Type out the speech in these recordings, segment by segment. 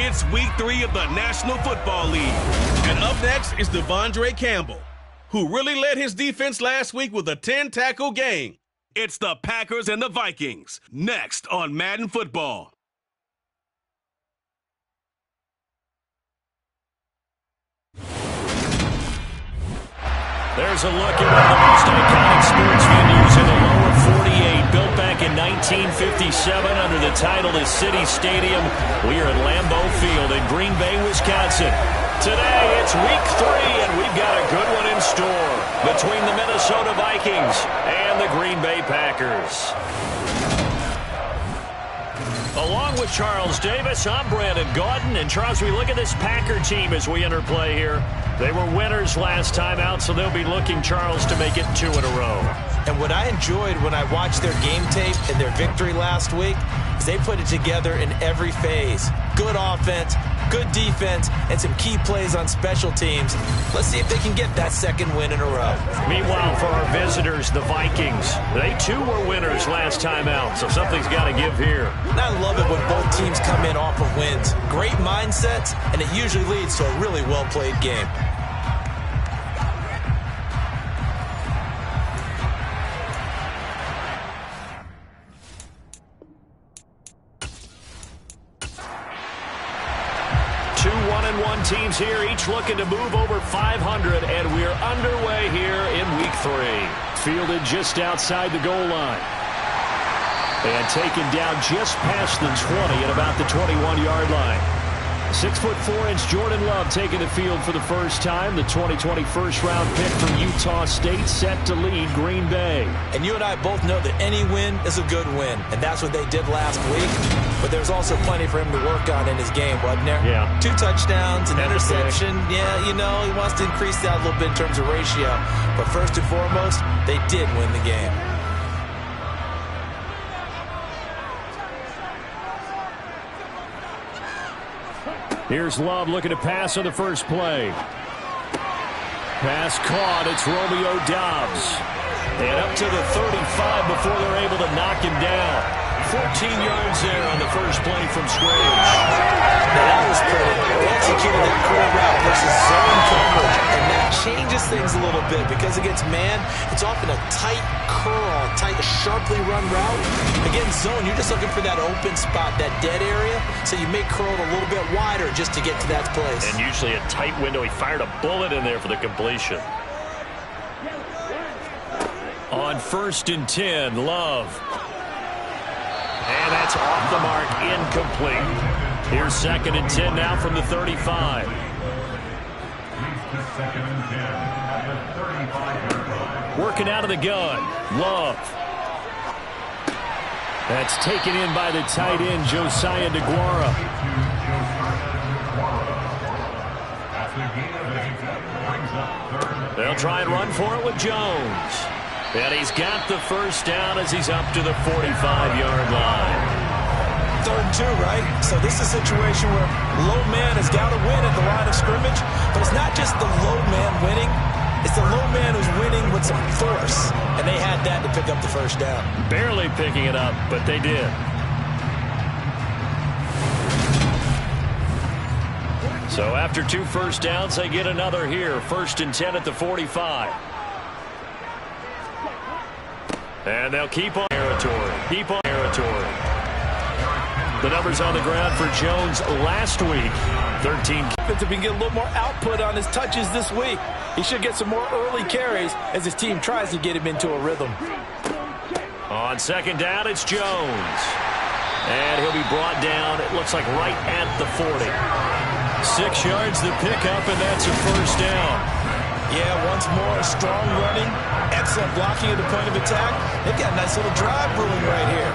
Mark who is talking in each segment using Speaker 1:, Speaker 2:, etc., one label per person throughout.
Speaker 1: It's week 3 of the National Football League. And up next is Devondre Campbell, who really led his defense last week with a 10-tackle game. It's the Packers and the Vikings, next on Madden Football.
Speaker 2: There's a look at one of the most iconic sports venues in the lower 48, built back in 1957 under the title of City Stadium. We are at Lambeau Field in Green Bay, Wisconsin. Today, it's week 3, and we've got a good one in store between the Minnesota Vikings and the Green Bay Packers. Along with Charles Davis, I'm Brandon Gaudin. And Charles, we look at this Packer team as we enter play here. They were winners last time out, so they'll be looking, Charles, to make it 2 in a row.
Speaker 3: And what I enjoyed when I watched their game tape and their victory last week is they put it together in every phase. Good offense, good defense, and some key plays on special teams. Let's see if they can get that second win in a row.
Speaker 2: Meanwhile, for our visitors, the Vikings, they too were winners last time out, so something's got to give here.
Speaker 3: And I love it when both teams come in off of wins. Great mindsets, and it usually leads to a really well-played game.
Speaker 2: Two 1-1 teams here, each looking to move over 500, and we're underway here in week 3. Fielded just outside the goal line. And taken down just past the 20 at about the 21-yard line. 6'4" Jordan Love taking the field for the first time. The 2020 first-round pick from Utah State set to lead Green Bay.
Speaker 3: And you and I both know that any win is a good win, and that's what they did last week. But there's also plenty for him to work on in his game, wasn't there?
Speaker 2: Yeah.
Speaker 3: 2 touchdowns, an interception. Yeah, you know, he wants to increase that a little bit in terms of ratio. But first and foremost, they did win the game.
Speaker 2: Here's Love looking to pass on the first play. Pass caught. It's Romeo Doubs. And up to the 35 before they're able to knock him down. 14 yards there on the first play from scrimmage.
Speaker 3: Now that was pretty. They executed that curl route versus zone coverage, and that changes things a little bit because against man, it's often a tight curl, tight, sharply run route. Against zone, you're just looking for that open spot, that dead area, so you may curl it a little bit wider just to get to that place.
Speaker 2: And usually a tight window. He fired a bullet in there for the completion. On 1st and 10, Love. And that's off the mark, incomplete. Here's 2nd and 10 now from the 35. Working out of the gun, Love. That's taken in by the tight end, Josiah DeGuara. They'll try and run for it with Jones. And he's got the first down as he's up to the 45-yard line.
Speaker 3: 3rd and 2, right? So this is a situation where low man has got to win at the line of scrimmage, but it's not just the low man winning. It's the low man who's winning with some force, and they had that to pick up the first down.
Speaker 2: Barely picking it up, but they did. So after 2 first downs, they get another here. 1st and 10 at the 45. And they'll keep on territory. Keep on territory. The numbers on the ground for Jones last week. 13.
Speaker 3: If he can get a little more output on his touches this week, he should get some more early carries as his team tries to get him into a rhythm.
Speaker 2: On 2nd down, it's Jones. And he'll be brought down, it looks like right at the 40. 6 yards the pickup, and that's a first down.
Speaker 3: Yeah, once more, strong running, excellent blocking at the point of attack. They've got a nice little drive brewing right here.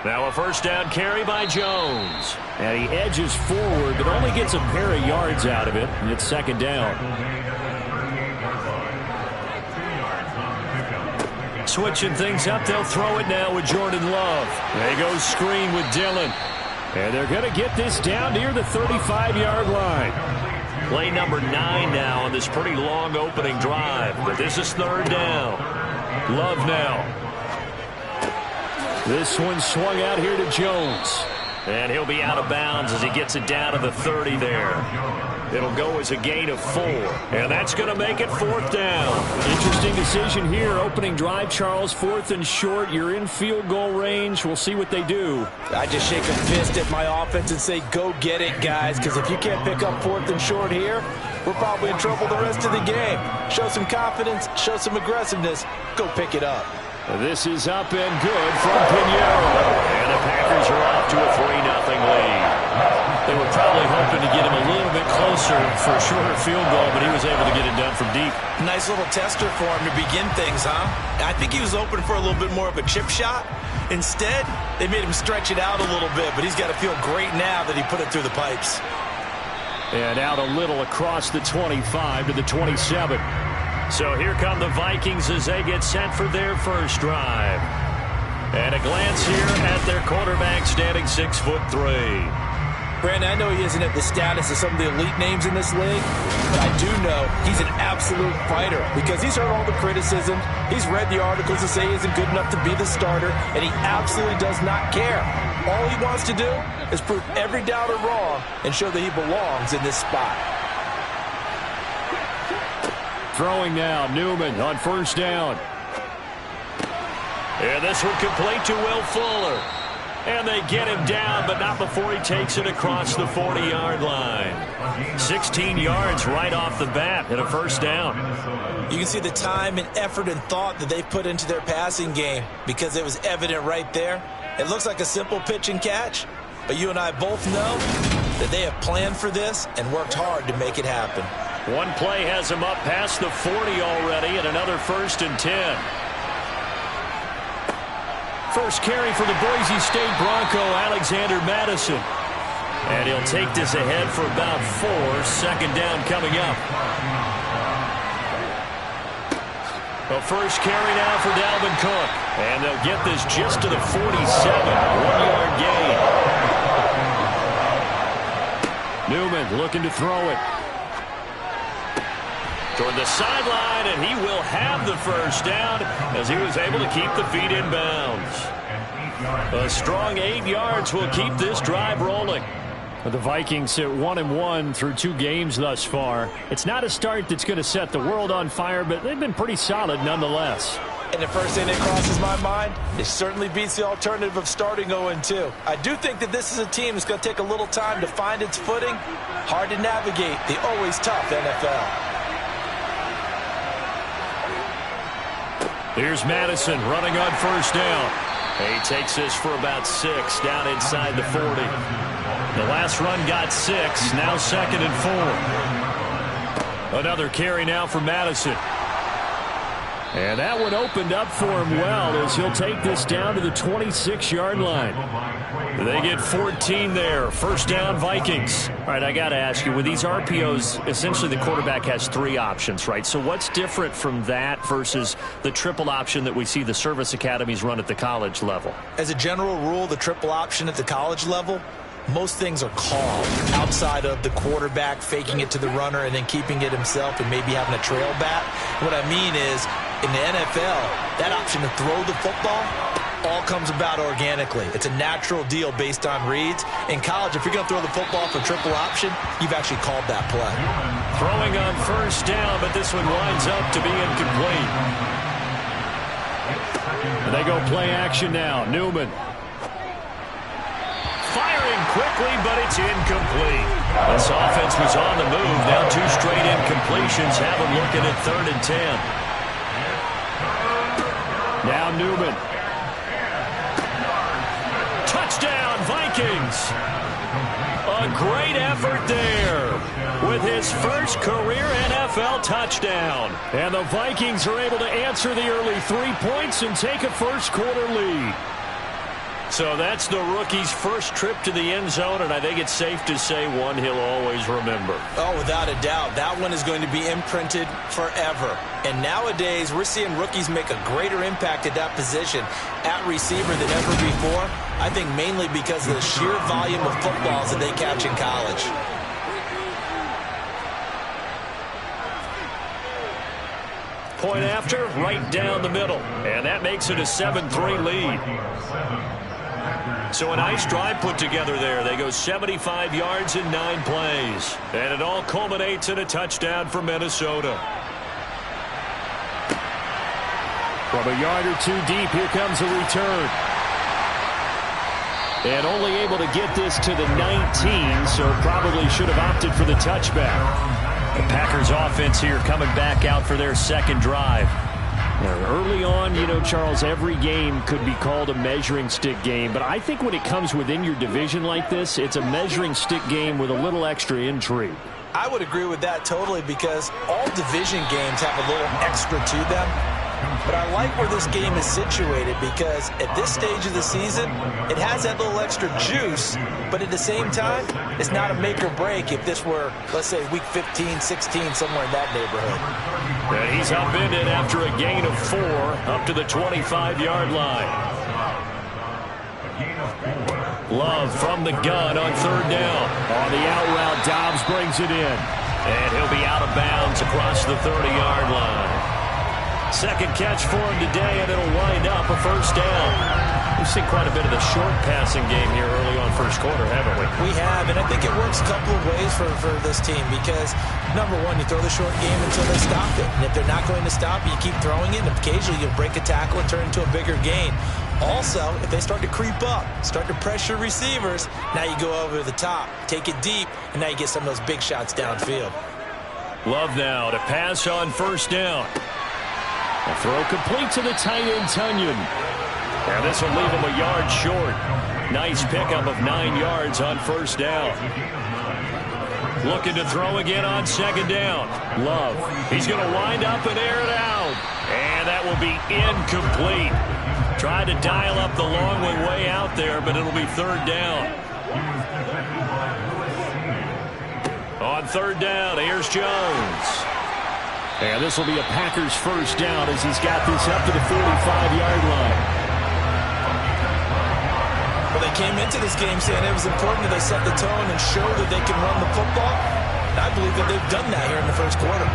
Speaker 2: Now a first down carry by Jones. And he edges forward, but only gets a pair of yards out of it. And it's 2nd down. Switching things up, they'll throw it now with Jordan Love. They go screen with Dillon. And they're going to get this down near the 35-yard line. Play number 9 now on this pretty long opening drive. But this is 3rd down. Love now. This one swung out here to Jones. And he'll be out of bounds as he gets it down to the 30 there. It'll go as a gain of 4. And that's going to make it 4th down. Interesting decision here. Opening drive, Charles. 4th and short. You're in field goal range. We'll see what they do.
Speaker 3: I just shake a fist at my offense and say, go get it, guys. Because if you can't pick up 4th and short here, we're probably in trouble the rest of the game. Show some confidence. Show some aggressiveness. Go pick it up.
Speaker 2: This is up and good from Pinheiro. And the Packers are off to a 3-0 lead. They were probably hoping to get him a little bit closer for a shorter field goal, but he was able to get it done from deep.
Speaker 3: Nice little tester for him to begin things, huh? I think he was open for a little bit more of a chip shot. Instead, they made him stretch it out a little bit, but he's got to feel great now that he put it through the pipes.
Speaker 2: And out a little across the 25 to the 27. So here come the Vikings as they get set for their first drive. And a glance here at their quarterback standing 6'3".
Speaker 3: Brandon, I know he isn't at the status of some of the elite names in this league, but I do know he's an absolute fighter because he's heard all the criticism. He's read the articles that say he isn't good enough to be the starter, and he absolutely does not care. All he wants to do is prove every doubter wrong and show that he belongs in this spot.
Speaker 2: Throwing now, Newman on 1st down. And this one complete to Will Fuller. And they get him down, but not before he takes it across the 40-yard line. 16 yards right off the bat and a 1st down.
Speaker 3: You can see the time and effort and thought that they put into their passing game because it was evident right there. It looks like a simple pitch and catch, but you and I both know that they have planned for this and worked hard to make it happen.
Speaker 2: One play has him up past the 40 already and another 1st and 10. First carry for the Boise State Bronco, Alexander Madison. And he'll take this ahead for about 4. 2nd down coming up. The first carry now for Dalvin Cook. And they'll get this just to the 47. 1-yard gain. Newman looking to throw it. Toward the sideline, and he will have the 1st down as he was able to keep the feet in bounds. A strong 8 yards will keep this drive rolling. The Vikings sit 1-1 through 2 games thus far. It's not a start that's going to set the world on fire, but they've been pretty solid nonetheless.
Speaker 3: And the first thing that crosses my mind, it certainly beats the alternative of starting 0-2. I do think that this is a team that's going to take a little time to find its footing. Hard to navigate the always tough NFL.
Speaker 2: Here's Madison running on 1st down. He takes this for about 6 down inside the 40. The last run got 6, now 2nd and 4. Another carry now for Madison. And that one opened up for him well as he'll take this down to the 26-yard line. They get 14 there. 1st down, Vikings. All right, I got to ask you, with these RPOs, essentially the quarterback has 3 options, right? So what's different from that versus the triple option that we see the service academies run at the college level?
Speaker 3: As a general rule, the triple option at the college level, most things are called outside of the quarterback faking it to the runner and then keeping it himself and maybe having a trail back. What I mean is, in the NFL, that option to throw the football all comes about organically. It's a natural deal based on reads. In college, if you're going to throw the football for triple option, you've actually called that play.
Speaker 2: Throwing on 1st down, but this one winds up to be incomplete. And they go play action now. Newman. Firing quickly, but it's incomplete. This offense was on the move. Now 2 straight incompletions have them looking at 3rd and 10. Now Newman. Touchdown, Vikings. A great effort there with his first career NFL touchdown. And the Vikings are able to answer the early 3 points and take a first quarter lead. So that's the rookie's first trip to the end zone, and I think it's safe to say one he'll always remember.
Speaker 3: Oh, without a doubt. That one is going to be imprinted forever. And nowadays, we're seeing rookies make a greater impact at that position at receiver than ever before. I think mainly because of the sheer volume of footballs that they catch in college.
Speaker 2: Point after, right down the middle. And that makes it a 7-3 lead. So a nice drive put together there. They go 75 yards in 9 plays. And it all culminates in a touchdown for Minnesota. From a yard or two deep, here comes a return. And only able to get this to the 19, so probably should have opted for the touchback. The Packers offense here coming back out for their second drive. Now, early on, you know, Charles, every game could be called a measuring stick game, but I think when it comes within your division like this, it's a measuring stick game with a little extra intrigue.
Speaker 3: I would agree with that totally, because all division games have a little extra to them. But I like where this game is situated, because at this stage of the season, it has that little extra juice, but at the same time, it's not a make or break if this were, let's say, week 15, 16, somewhere in that neighborhood.
Speaker 2: And he's upended after a gain of 4 up to the 25-yard line. Love from the gun on third down. On the out route, Dobbs brings it in. And he'll be out of bounds across the 30-yard line. Second catch for him today, and it'll wind up a first down. We've seen quite a bit of the short passing game here early on first quarter, haven't we?
Speaker 3: We have, and I think it works a couple of ways for this team, because, number one, you throw the short game until they stop it. And if they're not going to stop it, you keep throwing it, and occasionally you'll break a tackle and turn it into a bigger gain. Also, if they start to creep up, start to pressure receivers, now you go over the top, take it deep, and now you get some of those big shots downfield.
Speaker 2: Love now to pass on first down. A throw complete to the tight end, Tunyon. And this will leave him a yard short. Nice pickup of 9 yards on first down. Looking to throw again on second down. Love. He's going to wind up and air it out. And that will be incomplete. Tried to dial up the long one way out there, but it'll be third down. On third down, here's Jones. And this will be a Packers first down as he's got this up to the 45-yard line.
Speaker 3: Well, they came into this game saying it was important that they set the tone and show that they can run the football. And I believe that they've done that here in the first quarter.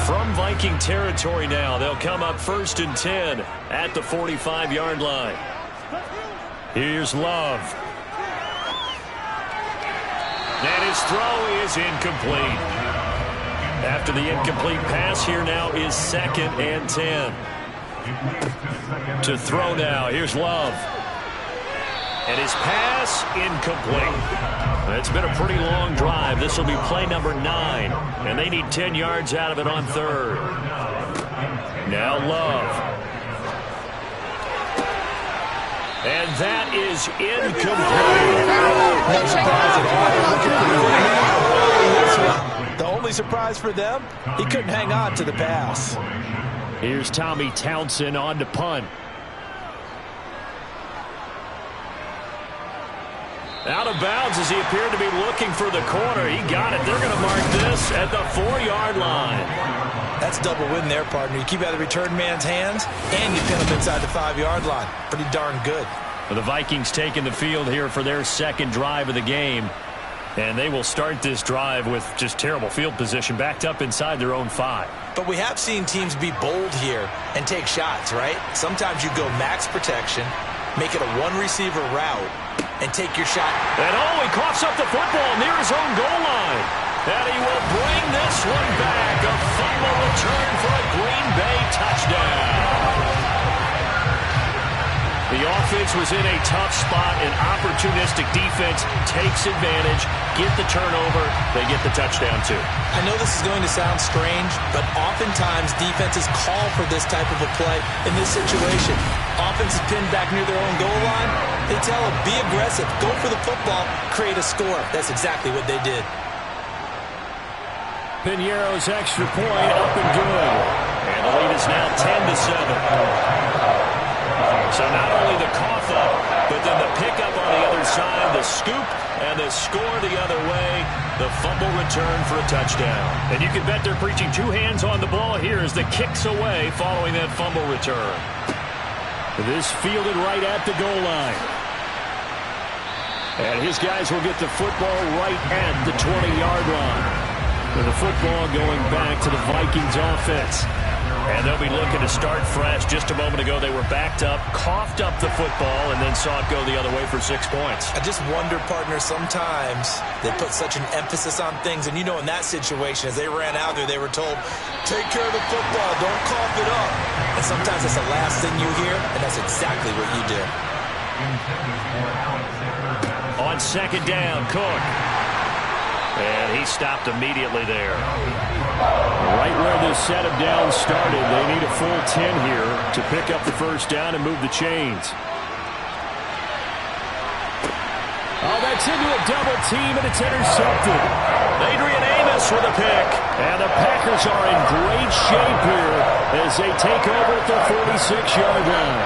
Speaker 2: From Viking territory now, they'll come up 1st and 10 at the 45-yard line. Here's Love. And his throw is incomplete. After the incomplete pass, here now is 2nd and 10. To throw now, here's Love. And his pass, incomplete. It's been a pretty long drive. This will be play number 9. And they need 10 yards out of it on third. Now Love. And that is incomplete.
Speaker 3: The only surprise for them, he couldn't hang on to the pass.
Speaker 2: Here's Tommy Townsend on to punt. Out of bounds as he appeared to be looking for the corner. He got it. They're going to mark this at the 4-yard line.
Speaker 3: That's double win there, partner. You keep out of the return man's hands, and you pin him inside the 5-yard line. Pretty darn good.
Speaker 2: The Vikings taking the field here for their second drive of the game. And they will start this drive with just terrible field position, backed up inside their own 5.
Speaker 3: But we have seen teams be bold here and take shots, right? Sometimes you go max protection, make it a one-receiver route, and take your shot.
Speaker 2: And he coughs up the football near his own goal line. And he will bring this one back. A fumble return for a Green Bay touchdown. The offense was in a tough spot, and opportunistic defense takes advantage, get the turnover, they get the touchdown too.
Speaker 3: I know this is going to sound strange, but oftentimes defenses call for this type of a play in this situation. Offense is pinned back near their own goal line. They tell them, be aggressive, go for the football, create a score. That's exactly what they did.
Speaker 2: Piñeiro's extra point up and good. And the lead is now 10-7. So not only the cough up, but then the pickup on the other side, the scoop, and the score the other way, the fumble return for a touchdown. And you can bet they're preaching two hands on the ball here as the kicks away following that fumble return. This fielded right at the goal line. And his guys will get the football right at the 20-yard line. With the football going back to the Vikings offense. And they'll be looking to start fresh. Just a moment ago, they were backed up, coughed up the football, and then saw it go the other way for 6 points.
Speaker 3: I just wonder, partner, sometimes they put such an emphasis on things. And, you know, in that situation, as they ran out there, they were told, take care of the football, don't cough it up. And sometimes that's the last thing you hear, and that's exactly what you did.
Speaker 2: On second down, Cook. And he stopped immediately there. Right where this set of downs started, they need a full 10 here to pick up the first down and move the chains. Oh, that's into a double team, and it's intercepted. Adrian Amos with a pick. And the Packers are in great shape here as they take over at the 46-yard line.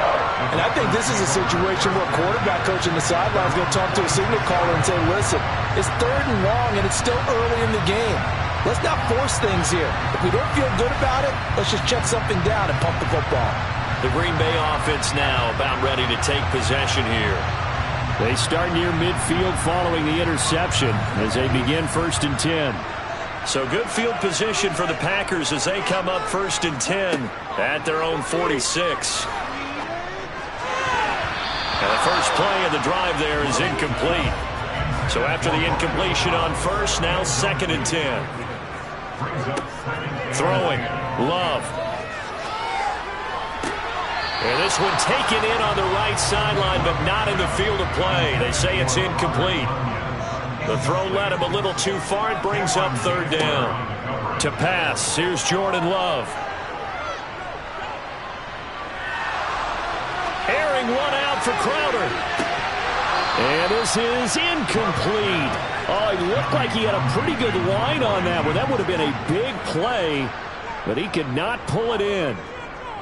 Speaker 4: And I think this is a situation where quarterback coach on the sideline is going to talk to a signal caller and say, listen, it's 3rd and long, and it's still early in the game. Let's not force things here. If we don't feel good about it, let's just check something down and pump the football.
Speaker 2: The Green Bay offense now about ready to take possession here. They start near midfield following the interception as they begin 1st and 10. So good field position for the Packers as they come up 1st and 10 at their own 46. And the first play of the drive there is incomplete. So after the incompletion on first, now 2nd and 10. Throwing, Love. And this one taken in on the right sideline, but not in the field of play. They say it's incomplete. The throw led him a little too far. It brings up 3rd down. To pass, here's Jordan Love. Airing one out for Crowder. And this is incomplete. Oh, he looked like he had a pretty good line on that one. That would have been a big play, but he could not pull it in.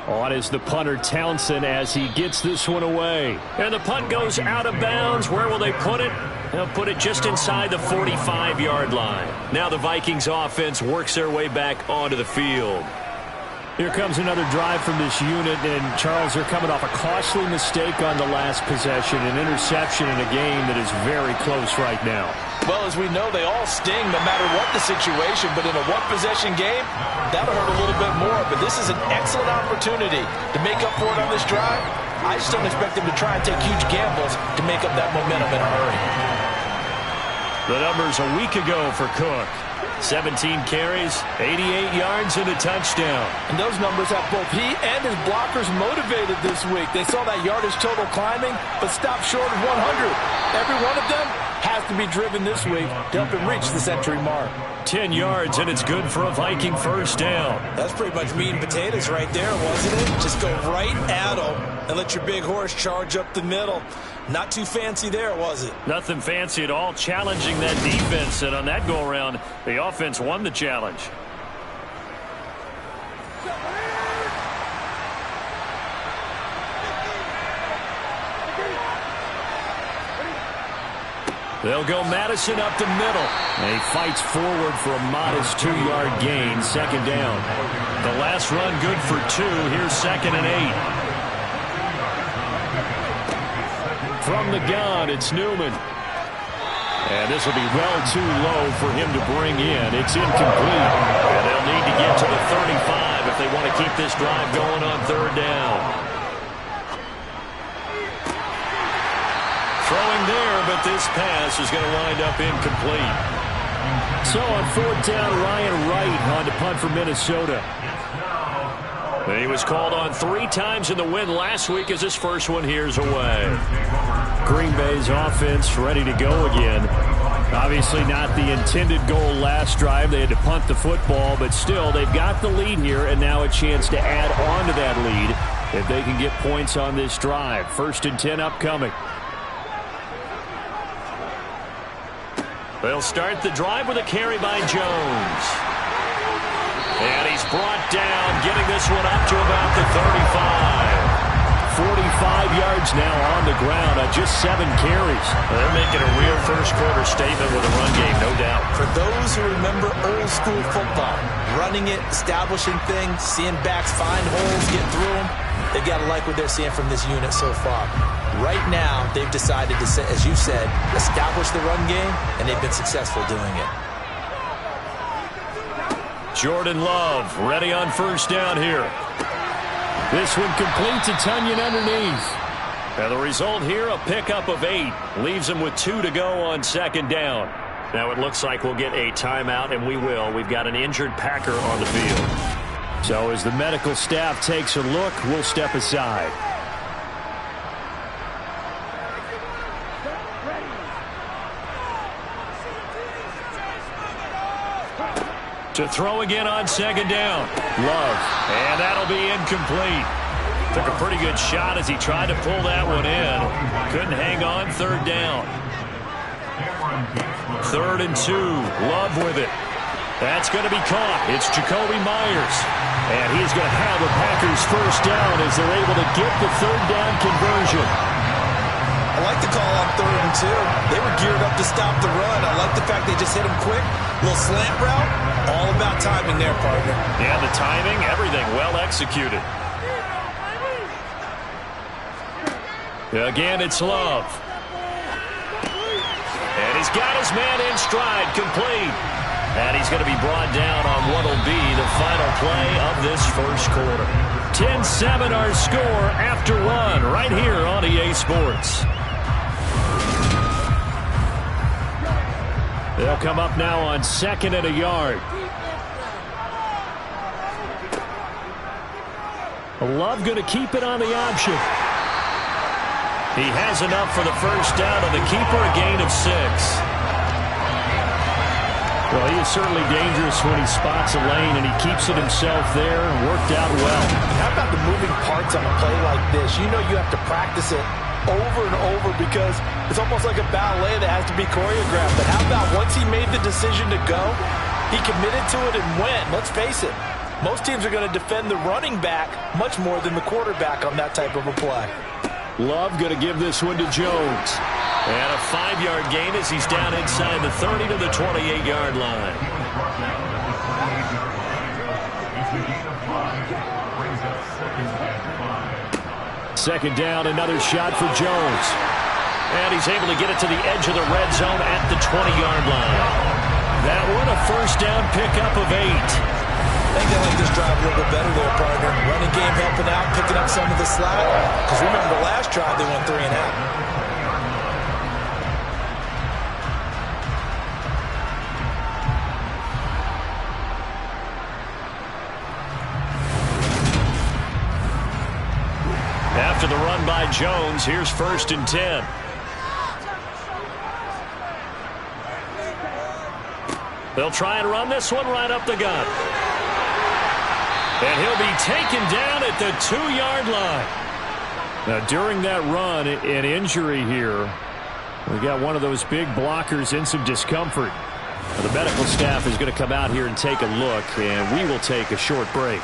Speaker 2: On is the punter, Townsend, as he gets this one away. And the punt goes out of bounds. Where will they put it? They'll put it just inside the 45-yard line. Now the Vikings offense works their way back onto the field. Here comes another drive from this unit, and Charles, they're coming off a costly mistake on the last possession, an interception in a game that is very close right now.
Speaker 4: Well, as we know, they all sting no matter what the situation, but in a one-possession game, that'll hurt a little bit more. But this is an excellent opportunity to make up for it on this drive. I just don't expect them to try and take huge gambles to make up that momentum in a hurry.
Speaker 2: The numbers a week ago for Cook. 17 carries, 88 yards, and a touchdown.
Speaker 4: And those numbers have both he and his blockers motivated this week. They saw that yardage total climbing, but stopped short of 100. Every one of them has to be driven this week to help him reach the century mark.
Speaker 2: 10 yards, and it's good for a Viking first down.
Speaker 3: That's pretty much meat and potatoes right there, wasn't it? Just go right at them and let your big horse charge up the middle. Not too fancy there, was it?
Speaker 2: Nothing fancy at all, challenging that defense, and on that go-around, the offense won the challenge. They'll go Madison up the middle. And he fights forward for a modest 2-yard gain, 2nd down. The last run good for 2. Here's 2nd and 8. From the gun, it's Newman. And this will be well too low for him to bring in. It's incomplete. And they'll need to get to the 35 if they want to keep this drive going on 3rd down. Throwing there, but this pass is going to wind up incomplete. So on 4th down, Ryan Wright on to punt for Minnesota. He was called on 3 times in the win last week as his first one here's away. Green Bay's offense ready to go again. Obviously not the intended goal last drive. They had to punt the football, but still they've got the lead here and now a chance to add on to that lead if they can get points on this drive. 1st and 10 upcoming. They'll start the drive with a carry by Jones. And he's brought down, getting this one up to about the 35. 45 yards now on the ground on just 7 carries.
Speaker 5: They're making a real first-quarter statement with a run game, no doubt.
Speaker 3: For those who remember old-school football, running it, establishing things, seeing backs find holes, get through them, they've got to like what they're seeing from this unit so far. Right now, they've decided to, as you said, establish the run game, and they've been successful doing it.
Speaker 2: Jordan Love ready on 1st down here. This one complete to Tunyon underneath. And the result here, a pickup of 8. Leaves him with 2 to go on 2nd down.
Speaker 5: Now it looks like we'll get a timeout, and we will. We've got an injured Packer on the field.
Speaker 2: So as the medical staff takes a look, we'll step aside. To throw again on 2nd down. Love. And that'll be incomplete. Took a pretty good shot as he tried to pull that one in. Couldn't hang on. 3rd down. 3rd and 2. Love with it. That's going to be caught. It's Jacoby Myers. And he's going to have the Packers 1st down as they're able to get the 3rd down conversion.
Speaker 3: I like the call on 3rd and 2. They were geared up to stop the run. I like the fact they just hit him quick. Little slant route. All about timing there, partner.
Speaker 2: Yeah, the timing, everything well executed. Again, it's Love. And he's got his man in stride, complete. And he's going to be brought down on what will be the final play of this 1st quarter. 10-7 our score after 1 right here on EA Sports. They'll come up now on 2nd and a yard. Love going to keep it on the option. He has enough for the 1st down on the keeper, a gain of 6. Well, he is certainly dangerous when he spots a lane, and he keeps it himself there and worked out well.
Speaker 3: How about the moving parts on a play like this? You know you have to practice it over and over because it's almost like a ballet that has to be choreographed. But how about once he made the decision to go, he committed to it and went. Let's face it, most teams are going to defend the running back much more than the quarterback on that type of a play.
Speaker 2: Love going to give this one to Jones. And a 5-yard gain as he's down inside the 30 to the 28-yard line. 2nd down, another shot for Jones. And he's able to get it to the edge of the red zone at the 20-yard line. That one, a 1st down pickup of 8.
Speaker 3: I think they like this drive a little bit better there, partner. Running game helping out, picking up some of the slack. Because remember, the last drive they won 3 and out.
Speaker 2: After the run by Jones, here's 1st and 10. They'll try and run this one right up the gut. And he'll be taken down at the 2-yard line. Now, during that run, an injury here. We got one of those big blockers in some discomfort. Now, the medical staff is going to come out here and take a look, and we will take a short break.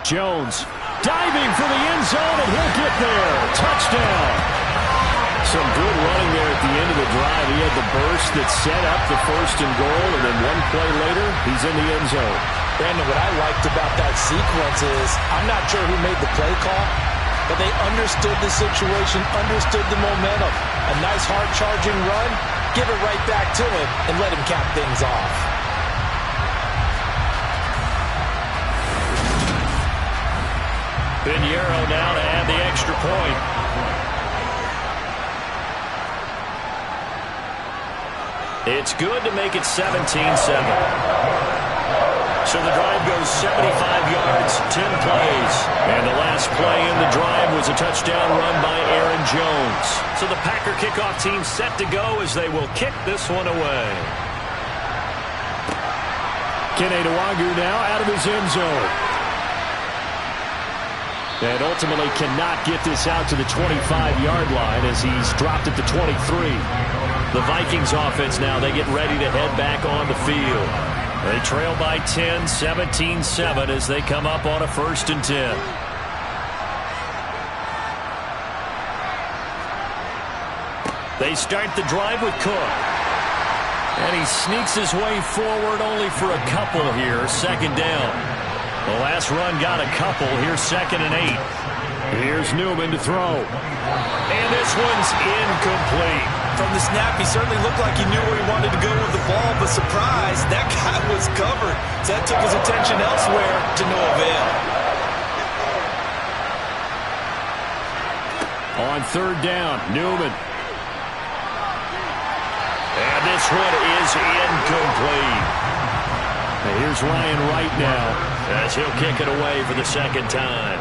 Speaker 2: Jones diving for the end zone, and he'll get there. Touchdown. Some good running there at the end of the drive. He had the burst that set up the 1st and goal, and then one play later, he's in the end zone.
Speaker 3: Brandon, what I liked about that sequence is I'm not sure who made the play call, but they understood the situation, understood the momentum. A nice hard-charging run, give it right back to him, and let him cap things off.
Speaker 2: Pinheiro now to add the extra point. It's good to make it 17-7. So the drive goes 75 yards, 10 plays. And the last play in the drive was a touchdown run by Aaron Jones. So the Packer kickoff team set to go as they will kick this one away. Kene Nwagu now out of his end zone. And ultimately cannot get this out to the 25-yard line as he's dropped at the 23. The Vikings offense now, they get ready to head back on the field. They trail by 10, 17-7 as they come up on a 1st and 10. They start the drive with Cook. And he sneaks his way forward only for a couple here, 2nd down. The last run got a couple. Here's 2nd and 8. Here's Newman to throw. And this one's incomplete.
Speaker 4: From the snap, he certainly looked like he knew where he wanted to go with the ball, but surprise, that guy was covered. So that took his attention elsewhere to no avail.
Speaker 2: On 3rd down, Newman. And this one is incomplete. And here's Ryan Wright now as he'll kick it away for the 2nd time.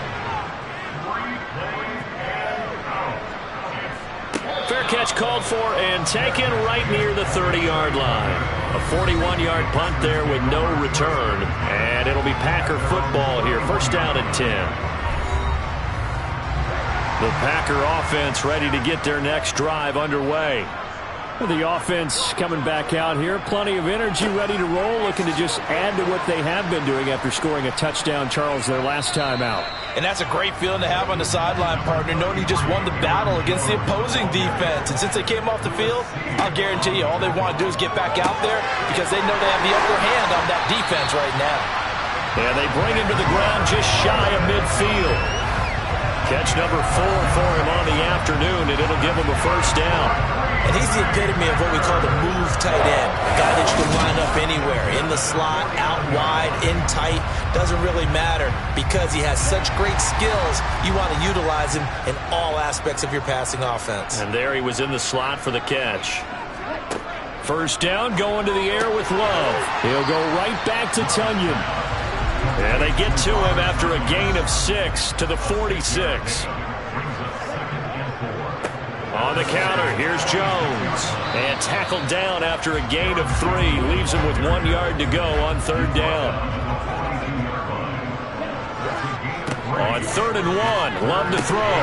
Speaker 2: Fair catch called for and taken right near the 30-yard line. A 41-yard punt there with no return. And it'll be Packer football here. 1st down and 10. The Packer offense ready to get their next drive underway. The offense coming back out here. Plenty of energy, ready to roll, looking to just add to what they have been doing after scoring a touchdown, Charles, their last time out.
Speaker 4: And that's a great feeling to have on the sideline, partner, knowing you just won the battle against the opposing defense. And since they came off the field, I'll guarantee you all they want to do is get back out there because they know they have the upper hand on that defense right now.
Speaker 2: And they bring him to the ground just shy of midfield. Catch number 4 for him on the afternoon, and it'll give him a 1st down.
Speaker 4: And he's the epitome of what we call the move tight end. A guy that you can line up anywhere, in the slot, out wide, in tight. Doesn't really matter because he has such great skills. You want to utilize him in all aspects of your passing offense.
Speaker 2: And there he was in the slot for the catch. 1st down, going to the air with Love. He'll go right back to Tunyon. And they get to him after a gain of 6 to the 46. On the counter, here's Jones. And tackled down after a gain of 3. Leaves him with 1 yard to go on 3rd down. On 3rd and 1, Love to throw.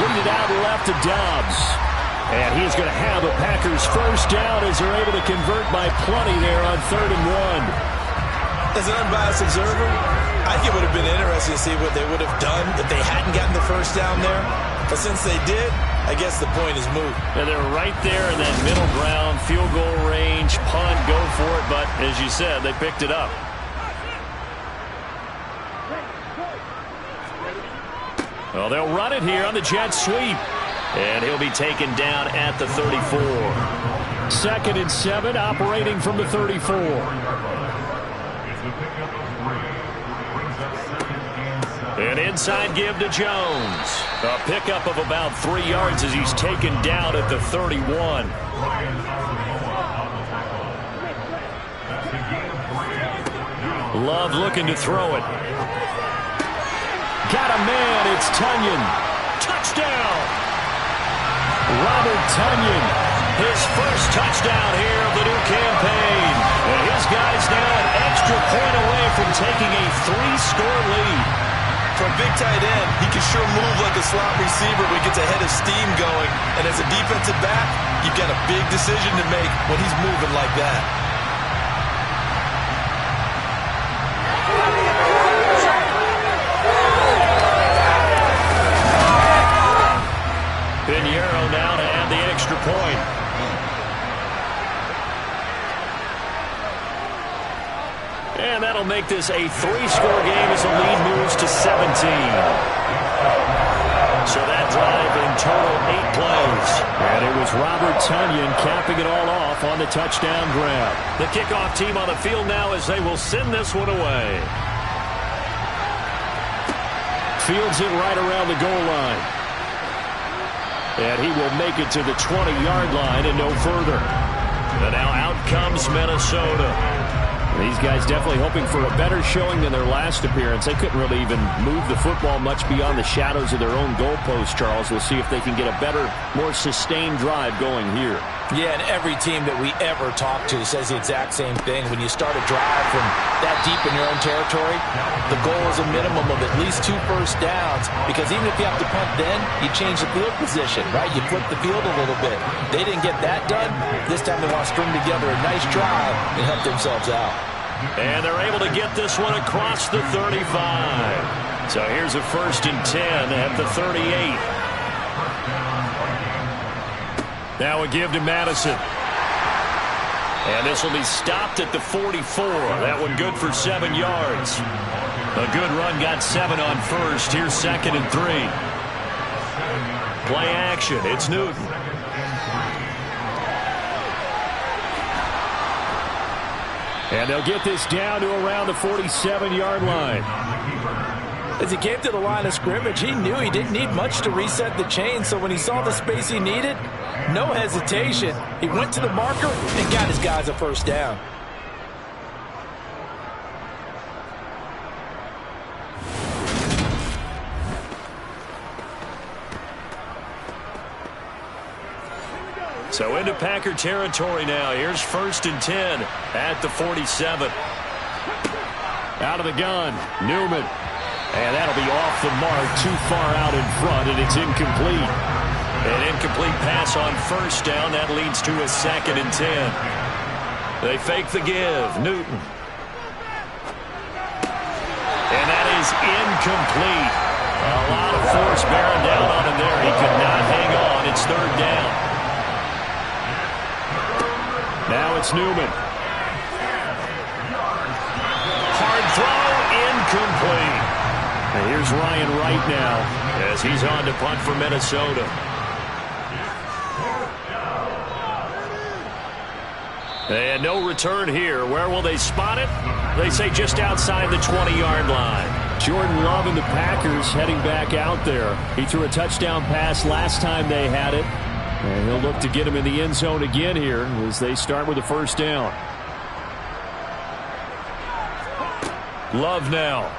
Speaker 2: Completed out left to Dobbs. And he's going to have a Packers 1st down as they're able to convert by plenty there on 3rd and 1.
Speaker 4: As an unbiased observer, I think it would have been interesting to see what they would have done if they hadn't gotten the 1st down there. But since they did, I guess the point is moot.
Speaker 2: And they're right there in that middle ground, field goal range, punt, go for it. But as you said, they picked it up. Well, they'll run it here on the jet sweep. And he'll be taken down at the 34. 2nd and 7, operating from the 34. An inside give to Jones. A pickup of about 3 yards as he's taken down at the 31. Love looking to throw it. Got a man, it's Tunyon. Touchdown! Robert Tunyon, his 1st touchdown here of the new campaign. And his guys now an extra point away from taking a 3-score lead.
Speaker 4: For a big tight end, he can sure move like a slot receiver when he gets a head of steam going. And as a defensive back, you've got a big decision to make when he's moving like that.
Speaker 2: Pinheiro now to add the extra point. And that'll make this a 3-score game as the lead moves to 17. So that drive in total 8 plays. And it was Robert Tunyon capping it all off on the touchdown grab. The kickoff team on the field now as they will send this one away. Fields it right around the goal line. And he will make it to the 20-yard line and no further. And now out comes Minnesota. These guys definitely hoping for a better showing than their last appearance. They couldn't really even move the football much beyond the shadows of their own goalpost, Charles. We'll see if they can get a better, more sustained drive going here.
Speaker 4: Yeah, and every team that we ever talk to says the exact same thing. When you start a drive from that deep in your own territory, the goal is a minimum of at least 2 first downs, because even if you have to punt then, you change the field position, right? You flip the field a little bit. They didn't get that done. This time they want to string together a nice drive and help themselves out.
Speaker 2: And they're able to get this one across the 35. So here's a 1st and 10 at the 38. Now a give to Madison. And this will be stopped at the 44. That one good for 7 yards. A good run got 7 on first. Here's 2nd and 3. Play action. It's Newton. And they'll get this down to around the 47-yard line.
Speaker 4: As he came to the line of scrimmage, he knew he didn't need much to reset the chain, so when he saw the space he needed, no hesitation. He went to the marker and got his guys a 1st down.
Speaker 2: So into Packer territory now. Here's 1st and 10 at the 47. Out of the gun, Newman. And that'll be off the mark, too far out in front, and it's incomplete. An incomplete pass on 1st down. That leads to a 2nd and 10. They fake the give. Newton. And that is incomplete. A lot of force bearing down on him there. He could not hang on. It's 3rd down. Now it's Newman. Hard throw, incomplete. And here's Ryan Wright now as he's on to punt for Minnesota. And no return here. Where will they spot it? They say just outside the 20-yard line. Jordan Love and the Packers heading back out there. He threw a touchdown pass last time they had it. And he'll look to get him in the end zone again here as they start with a 1st down. Love now.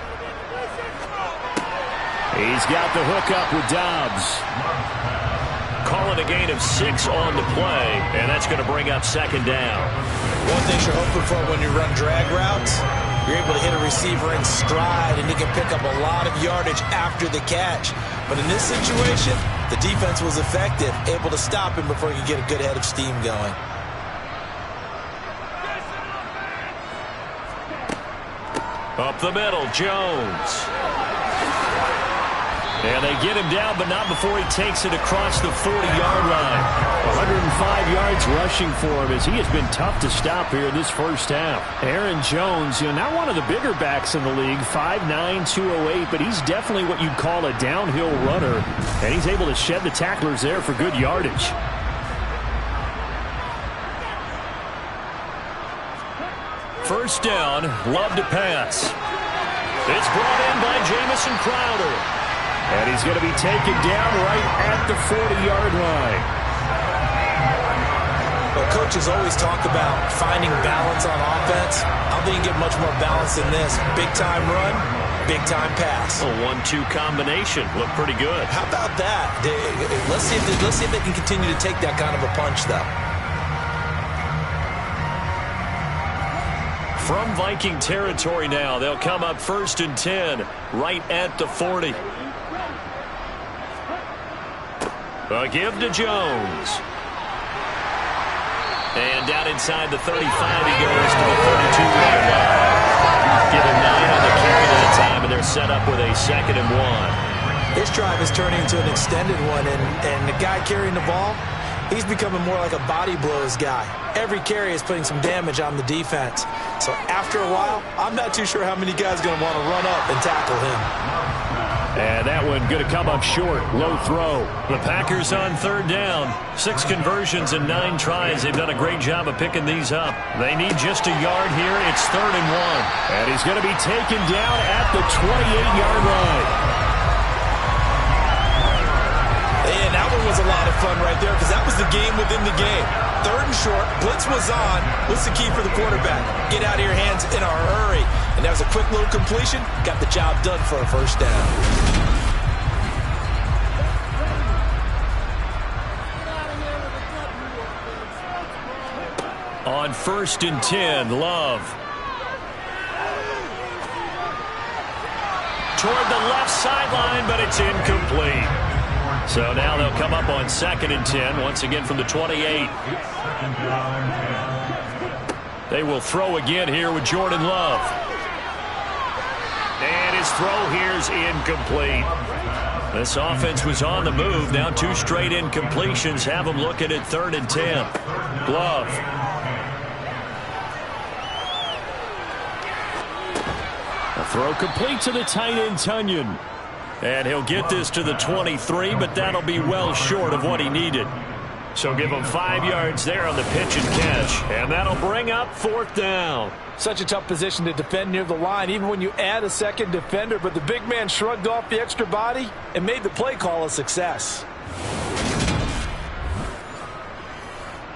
Speaker 2: He's got the hook up with Dobbs. Calling a gain of 6 on the play, and that's going to bring up 2nd down.
Speaker 4: One thing you're hoping for when you run drag routes, you're able to hit a receiver in stride, and he can pick up a lot of yardage after the catch. But in this situation, the defense was effective, able to stop him before he could get a good head of steam going.
Speaker 2: Up the middle, Jones. And they get him down, but not before he takes it across the 40-yard line. 105 yards rushing for him as he has been tough to stop here in this 1st half. Aaron Jones, not one of the bigger backs in the league, 5'9", 208, but he's definitely what you'd call a downhill runner. And he's able to shed the tacklers there for good yardage. First down, Love to pass. It's brought in by Jamison Crowder. And he's going to be taken down right at the 40-yard line.
Speaker 4: Well, coaches always talk about finding balance on offense. I don't think you get much more balance than this. Big-time run, big-time pass.
Speaker 2: A 1-2 combination. Looked pretty good.
Speaker 4: How about that? Let's see if they can continue to take that kind of a punch, though.
Speaker 2: From Viking territory now, they'll come up 1st and 10 right at the 40. A give to Jones. And down inside the 35, he goes to the 32-yard line. Give him 9 on the carry that time, and they're set up with a 2nd and 1.
Speaker 4: This drive is turning into an extended one, and the guy carrying the ball, he's becoming more like a body blows guy. Every carry is putting some damage on the defense. So after a while, I'm not too sure how many guys are going to want to run up and tackle him.
Speaker 2: And that one going to come up short. Low throw. The Packers on 3rd down. 6 conversions and 9 tries. They've done a great job of picking these up. They need just a yard here. It's 3rd and 1. And he's going to be taken down at the 28-yard line.
Speaker 4: And that one was a
Speaker 3: lot of fun right there because that was the game within the game. 3rd and short, blitz was on. What's the key for the quarterback? Get out of your hands in a hurry. And that was a quick little completion. Got the job done for a first down.
Speaker 2: On 1st and 10, Love. Toward the left sideline, but it's incomplete. So now they'll come up on 2nd and 10, once again from the 28. They will throw again here with Jordan Love. And his throw here is incomplete. This offense was on the move. Now 2 straight incompletions have them looking at 3rd and 10. Love. A throw complete to the tight end, Tunyon. And he'll get this to the 23, but that'll be well short of what he needed. So give him 5 yards there on the pitch and catch. And that'll bring up 4th down.
Speaker 4: Such a tough position to defend near the line, even when you add a second defender. But the big man shrugged off the extra body and made the play call a success.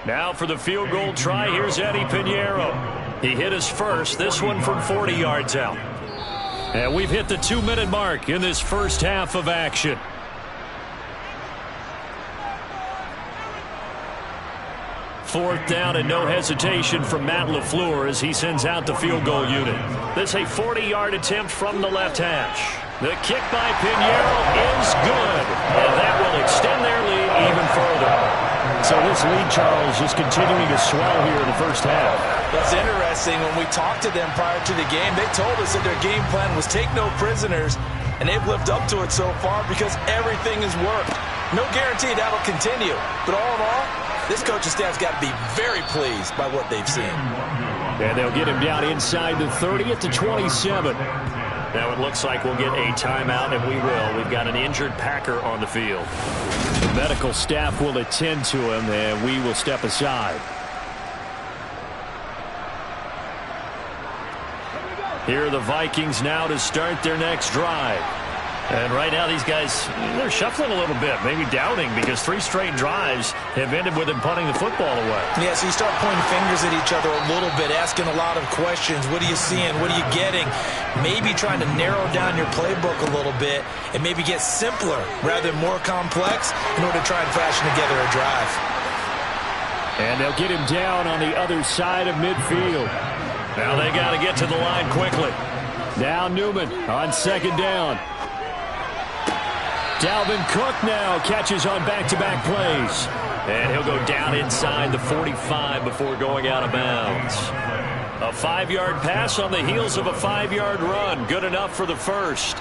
Speaker 2: Now for the field goal try, here's Eddie Pinheiro. He hit his first, this one from 40 yards out. And we've hit the 2-minute mark in this first half of action. Fourth down and no hesitation from Matt LaFleur as he sends out the field goal unit. This a 40-yard attempt from the left hash. The kick by Pinheiro is good, and that will extend their lead even further.
Speaker 5: So this lead, Charles, just continuing to swell here in the first half.
Speaker 4: That's interesting. When we talked to them prior to the game, they told us that their game plan was take no prisoners, and they've lived up to it so far because everything has worked. No guarantee that'll continue, but all in all, this coaching staff's got to be very pleased by what they've seen.
Speaker 2: And they'll get him down inside the 30 at the 27. Now it looks like we'll get a timeout, and we will. We've got an injured Packer on the field. The medical staff will attend to him, and we will step aside. Here are the Vikings now to start their next drive. And right now these guys, they're shuffling a little bit, maybe doubting, because 3 straight drives have ended with them punting the football away.
Speaker 3: Yeah, so you start pointing fingers at each other a little bit, asking a lot of questions. What are you seeing? What are you getting? Maybe trying to narrow down your playbook a little bit and maybe get simpler rather than more complex in order to try and fashion together a drive.
Speaker 2: And they'll get him down on the other side of midfield. Now they got to get to the line quickly. Now Newman on 2nd down. Dalvin Cook now catches on back-to-back plays. And he'll go down inside the 45 before going out of bounds. A 5-yard pass on the heels of a 5-yard run. Good enough for the first.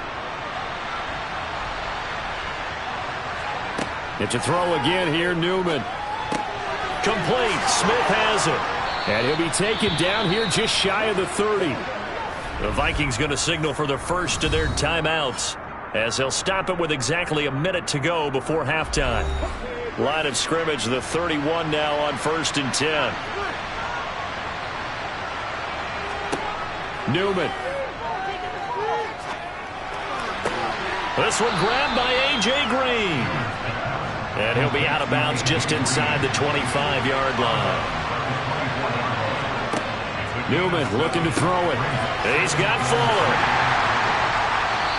Speaker 2: It's a throw again here, Newman. Complete. Smith has it. And he'll be taken down here just shy of the 30. The Vikings going to signal for the first of their timeouts, as they'll stop it with exactly a minute to go before halftime. Line of scrimmage, the 31 now on 1st and 10. Newman. This one grabbed by A.J. Green. And he'll be out of bounds just inside the 25-yard line. Newman looking to throw it. He's got Fuller.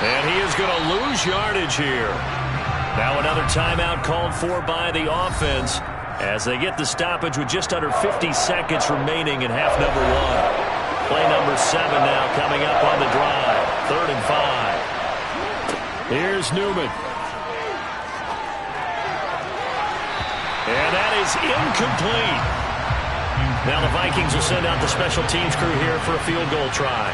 Speaker 2: And he is going to lose yardage here. Now another timeout called for by the offense as they get the stoppage with just under 50 seconds remaining in half number 1. Play number 7 now coming up on the drive. 3rd and 5. Here's Newman. And that is incomplete. Now the Vikings will send out the special teams crew here for a field goal try.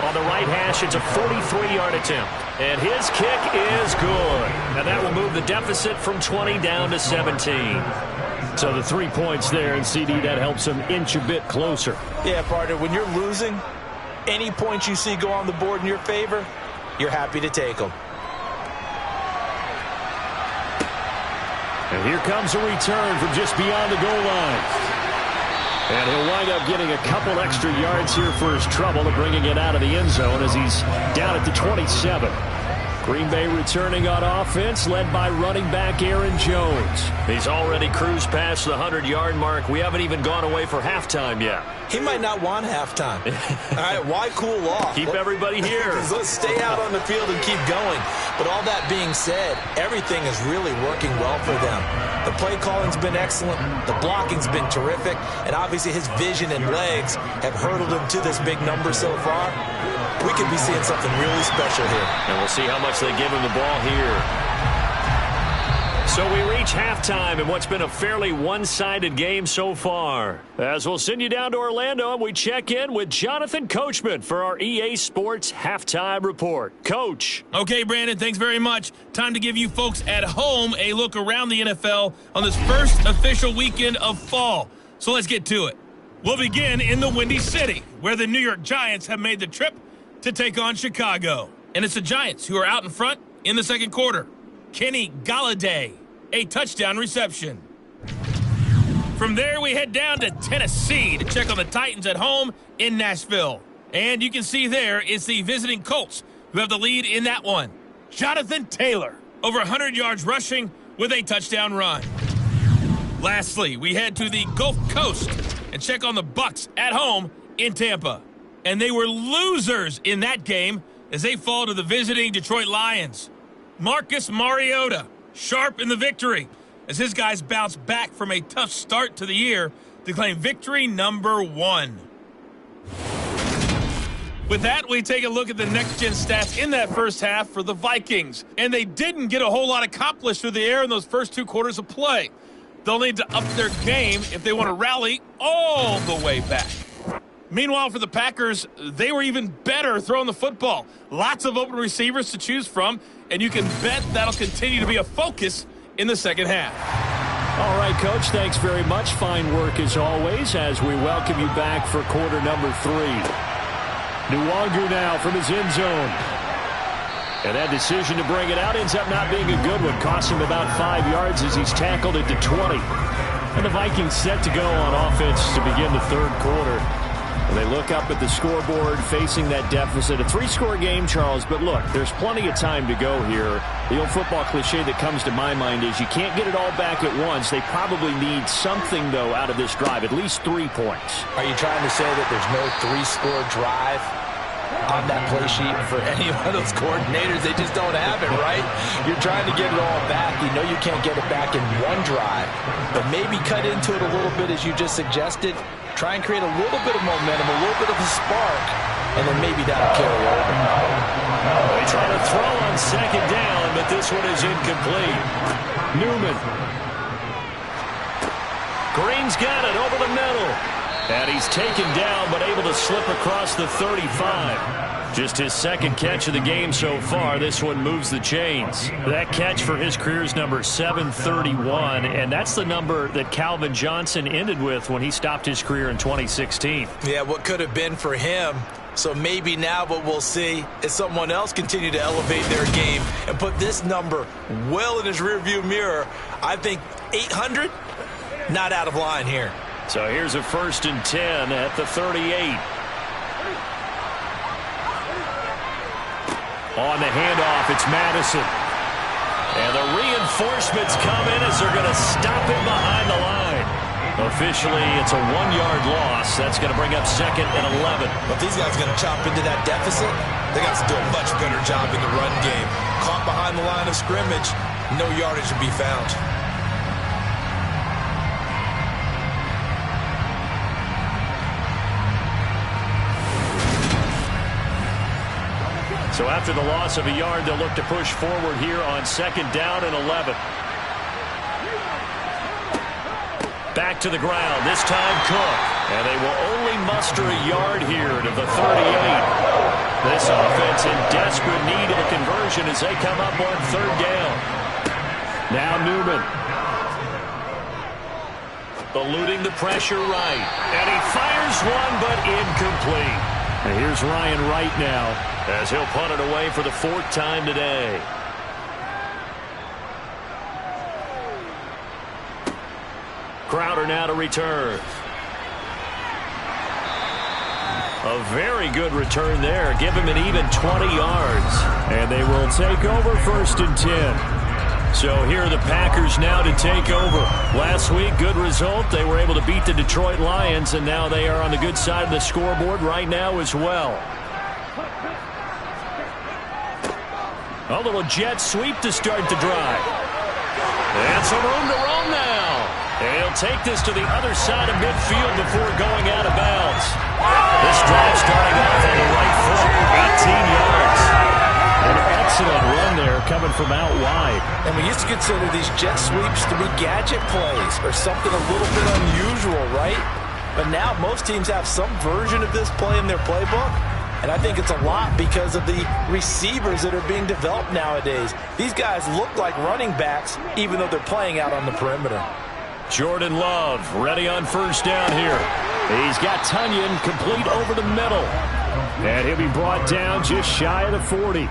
Speaker 2: On the right hash, it's a 43-yard attempt. And his kick is good. And that will move the deficit from 20 down to 17. So the 3 points there, and CD, that helps him inch a bit closer.
Speaker 4: Yeah, partner, when you're losing, any points you see go on the board in your favor, you're happy to take them.
Speaker 2: And here comes a return from just beyond the goal line. And he'll wind up getting a couple extra yards here for his trouble and bringing it out of the end zone as he's down at the 27. Green Bay returning on offense, led by running back Aaron Jones.
Speaker 5: He's already cruised past the 100-yard mark. We haven't even gone away for halftime yet.
Speaker 3: He might not want halftime. All right, why cool off?
Speaker 5: Keep everybody here.
Speaker 3: Let's stay out on the field and keep going. But all that being said, everything is really working well for them. The play calling's been excellent. The blocking's been terrific. And obviously his vision and legs have hurdled him to this big number so far. We could be seeing something really special here.
Speaker 5: And we'll see how much they give him the ball here. So we reach halftime in what's been a fairly one-sided game so far. As we'll send you down to Orlando, and we check in with Jonathan Coachman for our EA Sports Halftime Report. Coach.
Speaker 6: Okay, Brandon, thanks very much. Time to give you folks at home a look around the NFL on this first official weekend of fall. So let's get to it. We'll begin in the Windy City, where the New York Giants have made the trip to take on Chicago. And it's the Giants who are out in front in the second quarter. Kenny Golladay, a touchdown reception. From there, we head down to Tennessee to check on the Titans at home in Nashville. And you can see there it's the visiting Colts who have the lead in that one. Jonathan Taylor, over 100 yards rushing with a touchdown run. Lastly, we head to the Gulf Coast and check on the Bucs at home in Tampa. And they were losers in that game as they fall to the visiting Detroit Lions. Marcus Mariota, sharp in the victory as his guys bounce back from a tough start to the year to claim victory number 1. With that, we take a look at the next-gen stats in that first half for the Vikings. And they didn't get a whole lot accomplished through the air in those first 2 quarters of play. They'll need to up their game if they want to rally all the way back. Meanwhile, for the Packers, they were even better throwing the football. Lots of open receivers to choose from, and you can bet that'll continue to be a focus in the second half.
Speaker 2: All right, Coach, thanks very much. Fine work as always as we welcome you back for quarter number 3. Nwangu now from his end zone. And that decision to bring it out ends up not being a good one. Cost him about 5 yards as he's tackled it to 20. And the Vikings set to go on offense to begin the third quarter. And they look up at the scoreboard facing that deficit. A 3-score game, Charles, but look, there's plenty of time to go here. The old football cliche that comes to my mind is you can't get it all back at once. They probably need something, though, out of this drive, at least 3 points.
Speaker 3: Are you trying to say that there's no 3-score drive on that play sheet for any one of those coordinators? They just don't have it, right? You're trying to get it all back. You know you can't get it back in one drive, but maybe cut into it a little bit as you just suggested. Try and create a little bit of momentum, a little bit of a spark, and then maybe that'll carry over.
Speaker 2: They try to throw on second down, but this one is incomplete. Newman. Green's got it over the middle. And he's taken down, but able to slip across the 35. Just his second catch of the game so far. This one moves the chains. That catch for his career's number 731, and that's the number that Calvin Johnson ended with when he stopped his career in 2016.
Speaker 3: Yeah, what could have been for him. So maybe now what we'll see is someone else continue to elevate their game and put this number well in his rearview mirror. I think 800, not out of line here.
Speaker 2: So here's a 1st and 10 at the 38. On the handoff, it's Madison. And the reinforcements come in as they're going to stop him behind the line. Officially, it's a 1-yard loss. That's going to bring up 2nd and 11.
Speaker 3: But these guys are going to chop into that deficit. They got to do a much better job in the run game. Caught behind the line of scrimmage, no yardage to be found.
Speaker 2: So after the loss of a yard, they'll look to push forward here on 2nd down and 11. Back to the ground, this time Cook. And they will only muster a yard here to the 38. This offense in desperate need of a conversion as they come up on 3rd down. Now Newman. Eluding the pressure right. And he fires one, but incomplete. And here's Ryan Wright now, as he'll punt it away for the 4th time today. Crowder now to return.
Speaker 5: A very good return there. Give him an even 20 yards. And they will take over 1st and 10. So here are the Packers now to take over. Last week, good result. They were able to beat the Detroit Lions, and now they are on the good side of the scoreboard right now as well. A little jet sweep to start the drive. And some room to roam now. And he'll take this to the other side of midfield before going out of bounds. This drive starting off on the right foot, 18 yards. An excellent run there coming from out wide.
Speaker 4: And we used to consider these jet sweeps to be gadget plays or something a little bit unusual, right? But now most teams have some version of this play in their playbook. And I think it's a lot because of the receivers that are being developed nowadays. These guys look like running backs, even though they're playing out on the perimeter.
Speaker 5: Jordan Love ready on 1st down here. He's got Tunyon complete over the middle. And he'll be brought down just shy of the 40.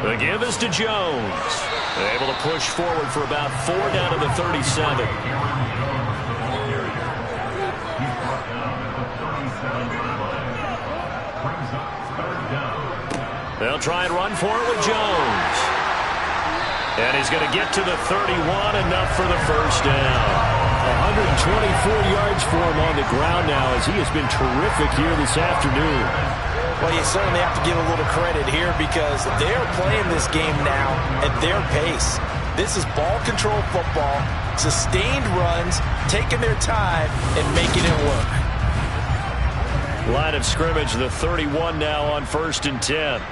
Speaker 5: The give is to Jones. Able to push forward for about 4 down to the 37. They'll try and run for it with Jones. And he's going to get to the 31, enough for the 1st down. 124 yards for him on the ground now as he has been terrific here this afternoon.
Speaker 4: Well, you certainly have to give a little credit here because they're playing this game now at their pace. This is ball control football, sustained runs, taking their time and making it work.
Speaker 5: Line of scrimmage, the 31 now on 1st and 10.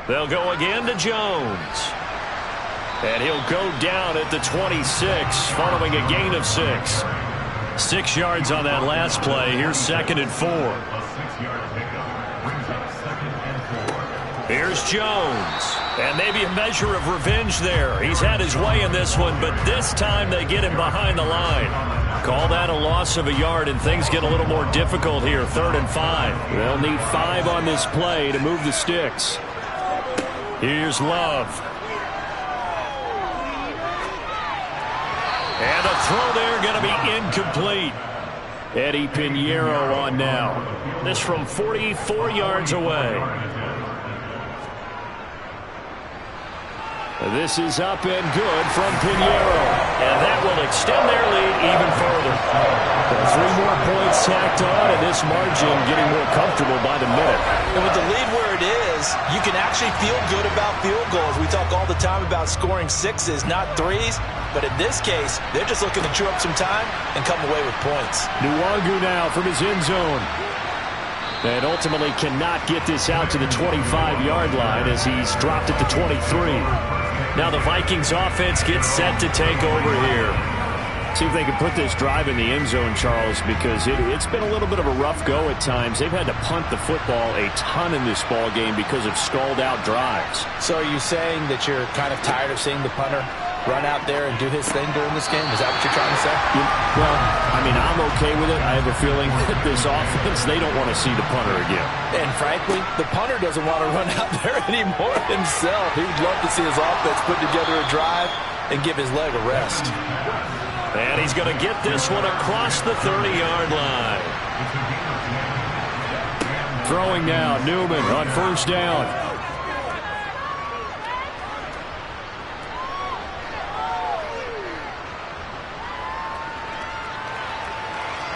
Speaker 5: They'll go again to Jones. And he'll go down at the 26 following a gain of 6. 6 yards on that last play. Here's 2nd and 4. Here's Jones. And maybe a measure of revenge there. He's had his way in this one, but this time they get him behind the line. Call that a loss of a yard, and things get a little more difficult here. 3rd and 5. They'll need 5 on this play to move the sticks. Here's Love. And a throw there going to be incomplete. Eddie Pinheiro on now. This from 44 yards away. This is up and good from Pinheiro. And that will extend their lead even further. 3 more points tacked on, and this margin getting more comfortable by the minute.
Speaker 4: And with the lead where it is, you can actually feel good about field goals. We talk all the time about scoring 6s, not 3s. But in this case, they're just looking to chew up some time and come away with points.
Speaker 5: Nwangu now from his end zone. And ultimately cannot get this out to the 25-yard line as he's dropped at the 23. Now the Vikings offense gets set to take over here. See if they can put this drive in the end zone, Charles, because it's been a little bit of a rough go at times. They've had to punt the football a ton in this ball game because of stalled-out drives.
Speaker 4: So are you saying that you're kind of tired of seeing the punter run out there and do his thing during this game? Is that what you're trying to say?
Speaker 5: Well, I mean, I'm okay with it. I have a feeling that this offense, they don't want to see the punter again.
Speaker 4: And frankly, the punter doesn't want to run out there anymore himself. He would love to see his offense put together a drive and give his leg a rest.
Speaker 5: And he's going to get this one across the 30-yard line. Throwing now, Newman on 1st down.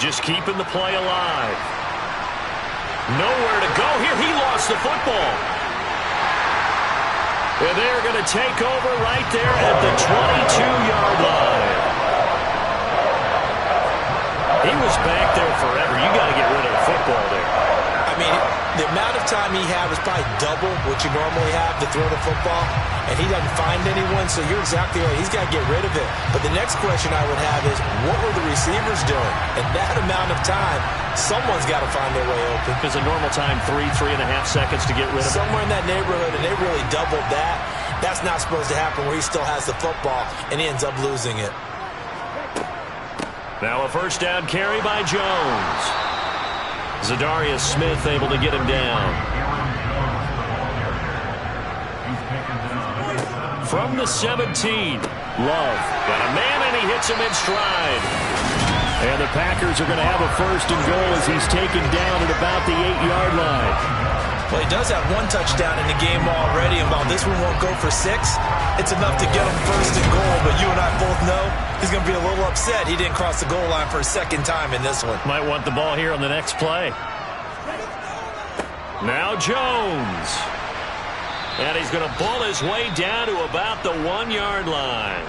Speaker 5: Just keeping the play alive. Nowhere to go here. He lost the football. And they're going to take over right there at the 22-yard line. He was back there forever. You got to get rid of the football there.
Speaker 4: I mean, the amount of time he had was probably double what you normally have to throw the football, and he doesn't find anyone, so you're exactly right. He's got to get rid of it. But the next question I would have is, what were the receivers doing? And that amount of time, someone's got to find their way open.
Speaker 5: Because a normal time, 3.5 seconds to get rid of it.
Speaker 4: Somewhere in that neighborhood, and they really doubled that. That's not supposed to happen where he still has the football, and he ends up losing it.
Speaker 5: Now a 1st down carry by Jones. Zadarius Smith able to get him down. from the 17. Love got a man, and he hits him in stride. And the Packers are going to have a 1st and goal as he's taken down at about the 8-yard line.
Speaker 3: Well, he does have 1 touchdown in the game already, and while this one won't go for 6, it's enough to get him 1st and goal. But you and I both know he's going to be a little upset he didn't cross the goal line for a 2nd time in this one.
Speaker 5: Might want the ball here on the next play. Now Jones. And he's going to bull his way down to about the 1-yard line.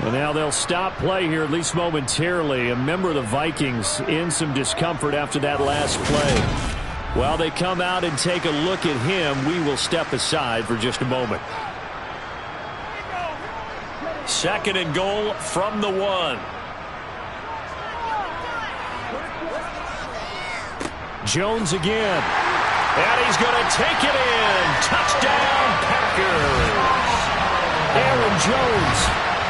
Speaker 5: Well, now they'll stop play here, at least momentarily. A member of the Vikings in some discomfort after that last play. While they come out and take a look at him, we will step aside for just a moment. 2nd and goal from the 1. Jones again. And he's going to take it in. Touchdown, Packers. Aaron Jones,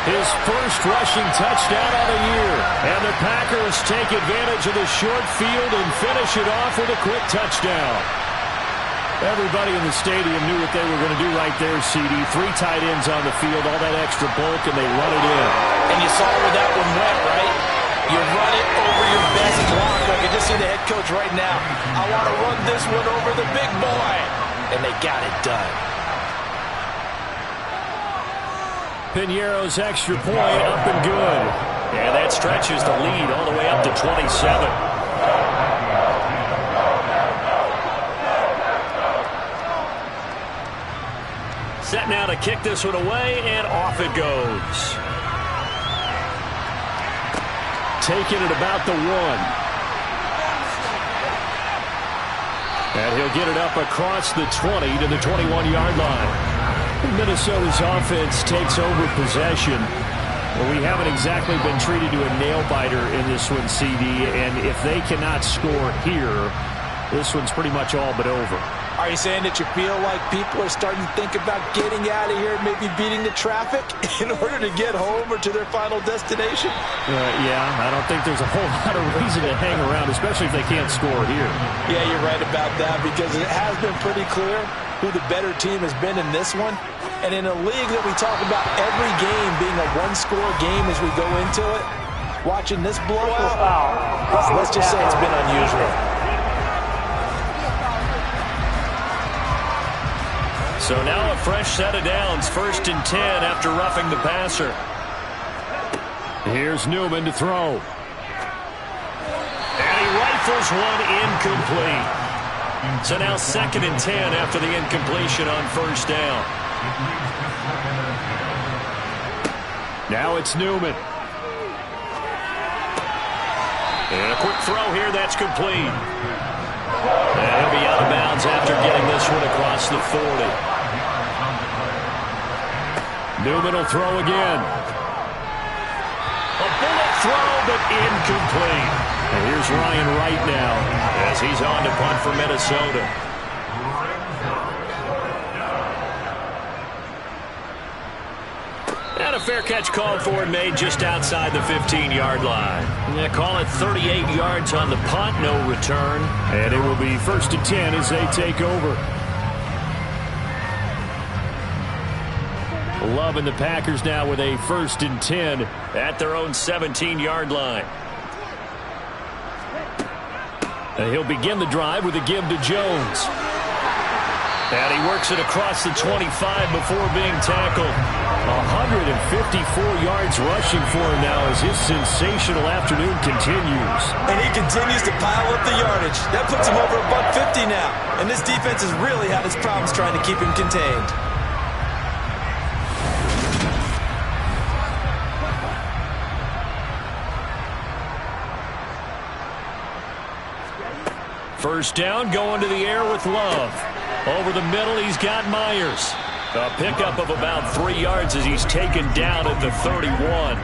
Speaker 5: his 1st rushing touchdown of the year. And the Packers take advantage of the short field and finish it off with a quick touchdown. Everybody in the stadium knew what they were going to do right there, CD. 3 tight ends on the field, all that extra bulk, and they run it in.
Speaker 3: And you saw where that one went, right? You run it over your best block. I can just see the head coach right now. I want to run this one over the big boy. And they got it done.
Speaker 5: Piñeiro's extra point up and good. And that stretches the lead all the way up to 27. Set now to kick this one away, and off it goes. Taking it about the 1. And he'll get it up across the 20 to the 21-yard line. Minnesota's offense takes over possession. Well, we haven't exactly been treated to a nail-biter in this one, CD, and if they cannot score here, this one's pretty much all but over.
Speaker 3: Are you saying that you feel like people are starting to think about getting out of here, maybe beating the traffic in order to get home or to their final destination?
Speaker 5: Yeah, I don't think there's a whole lot of reason to hang around, especially if they can't score here.
Speaker 3: Yeah, you're right about that, because it has been pretty clear who the better team has been in this one. And in a league that we talk about every game being a 1-score game as we go into it, watching this blowout, let's just say it's been unusual.
Speaker 5: So now a fresh set of downs, 1st and 10 after roughing the passer. Here's Newman to throw. And he rifles one incomplete. So now 2nd and 10 after the incompletion on 1st down. Now it's Newman. And a quick throw here, that's complete. And he'll be out of bounds after getting this one across the 40. Newman will throw again. A bullet throw, but incomplete. And here's Ryan Wright now as he's on to punt for Minnesota. And a fair catch called for and made just outside the 15-yard line. They call it 38 yards on the punt, no return. And it will be 1st and 10 as they take over. Love and the Packers now with a 1st and 10 at their own 17-yard line. And he'll begin the drive with a give to Jones. And he works it across the 25 before being tackled. 154 yards rushing for him now as his sensational afternoon continues.
Speaker 3: And he continues to pile up the yardage. That puts him over $150 now. And this defense has really had its problems trying to keep him contained.
Speaker 5: First down, going to the air with Love. Over the middle, he's got Myers. A pickup of about 3 yards as he's taken down at the 31.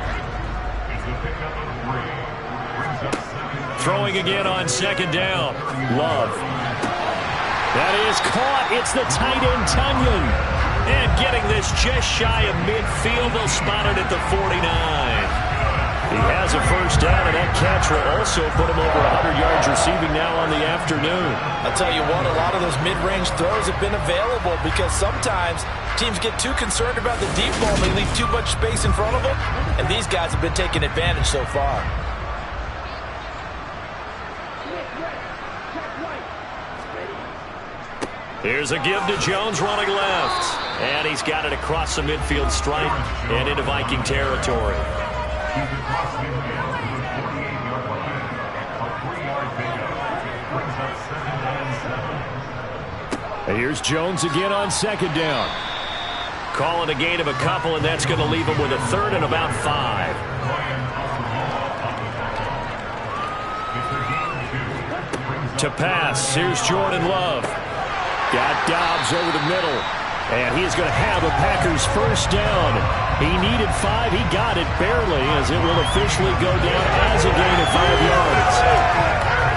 Speaker 5: Throwing again on 2nd down. Love. That is caught. It's the tight end, Tunyon. And getting this just shy of midfield, they'll spot it at the 49. He has a first down, and that catch will also put him over 100 yards receiving now on the afternoon.
Speaker 4: I'll tell you what, a lot of those mid-range throws have been available because sometimes teams get too concerned about the deep ball. They leave too much space in front of them, and these guys have been taking advantage so far.
Speaker 5: Here's a give to Jones running left. And he's got it across the midfield stripe and into Viking territory. And here's Jones again on second down. Calling a gain of a couple, and that's going to leave him with a third and about 5. To pass, here's Jordan Love. Got Dobbs over the middle. And he's going to have a Packers first down. He needed 5. He got it barely, as it will officially go down as a gain of 5 yards.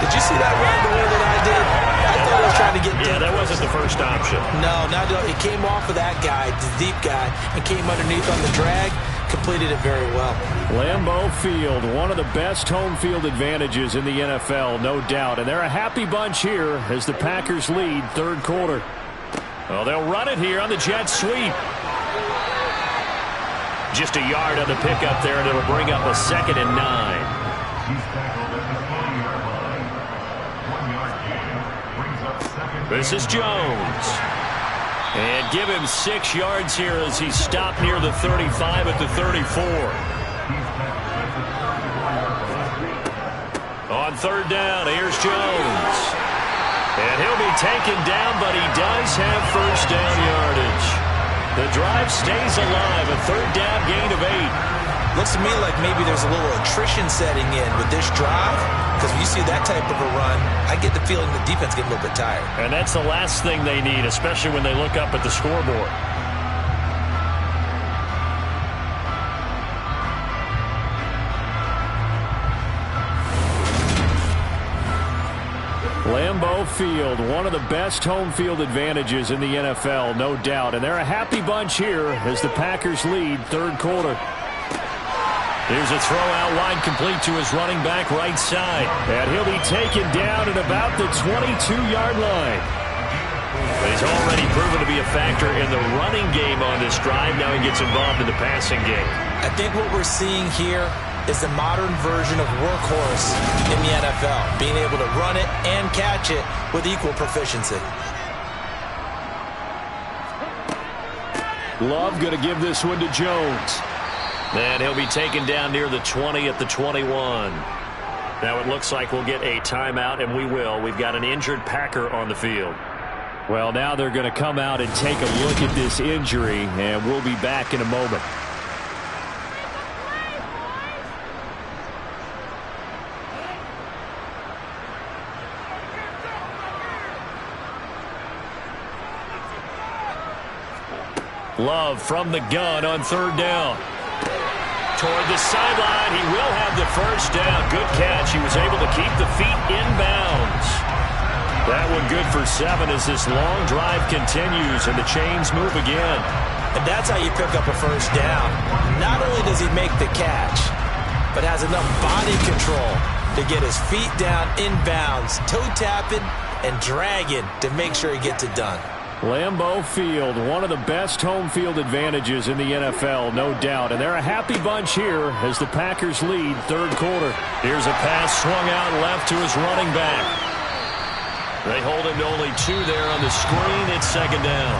Speaker 4: Did you see that run the way that I did? I thought he was trying to get deep.
Speaker 5: Yeah, that wasn't the first option.
Speaker 4: No, it came off of that guy, the deep guy, and came underneath on the drag. Completed it very well.
Speaker 5: Lambeau Field, one of the best home field advantages in the NFL, no doubt. And they're a happy bunch here as the Packers lead third quarter. Well, they'll run it here on the jet sweep. Just a yard on the pickup there, and it'll bring up a 2nd and 9. This is Jones. And give him 6 yards here as he stopped near the 35 at the 34. On third down, here's Jones. And he'll be taken down, but he does have first down yardage. The drive stays alive, a third down gain of 8.
Speaker 4: Looks to me like maybe there's a little attrition setting in with this drive, because when you see that type of a run, I get the feeling the defense get a little bit tired.
Speaker 5: And that's the last thing they need, especially when they look up at the scoreboard. Lambeau Field, one of the best home field advantages in the NFL, no doubt. And they're a happy bunch here as the Packers lead third quarter. Here's a throw out wide, complete to his running back right side. And he'll be taken down at about the 22-yard line. He's already proven to be a factor in the running game on this drive. Now he gets involved in the passing game.
Speaker 4: I think what we're seeing here is the modern version of workhorse in the NFL, being able to run it and catch it with equal proficiency.
Speaker 5: Love going to give this one to Jones. And he'll be taken down near the 20 at the 21. Now it looks like we'll get a timeout, and we will. We've got an injured Packer on the field. Well, now they're going to come out and take a look at this injury, and we'll be back in a moment. Love from the gun on third down. Toward the sideline, he will have the first down. Good catch. He was able to keep the feet in bounds. That one good for 7 as this long drive continues and the chains move again.
Speaker 4: And that's how you pick up a first down. Not only does he make the catch, but has enough body control to get his feet down in bounds, toe tapping and dragging to make sure he gets it done.
Speaker 5: Lambeau Field, one of the best home field advantages in the NFL, no doubt. And they're a happy bunch here as the Packers lead third quarter. Here's a pass swung out left to his running back. They hold him to only 2 there on the screen. It's second down.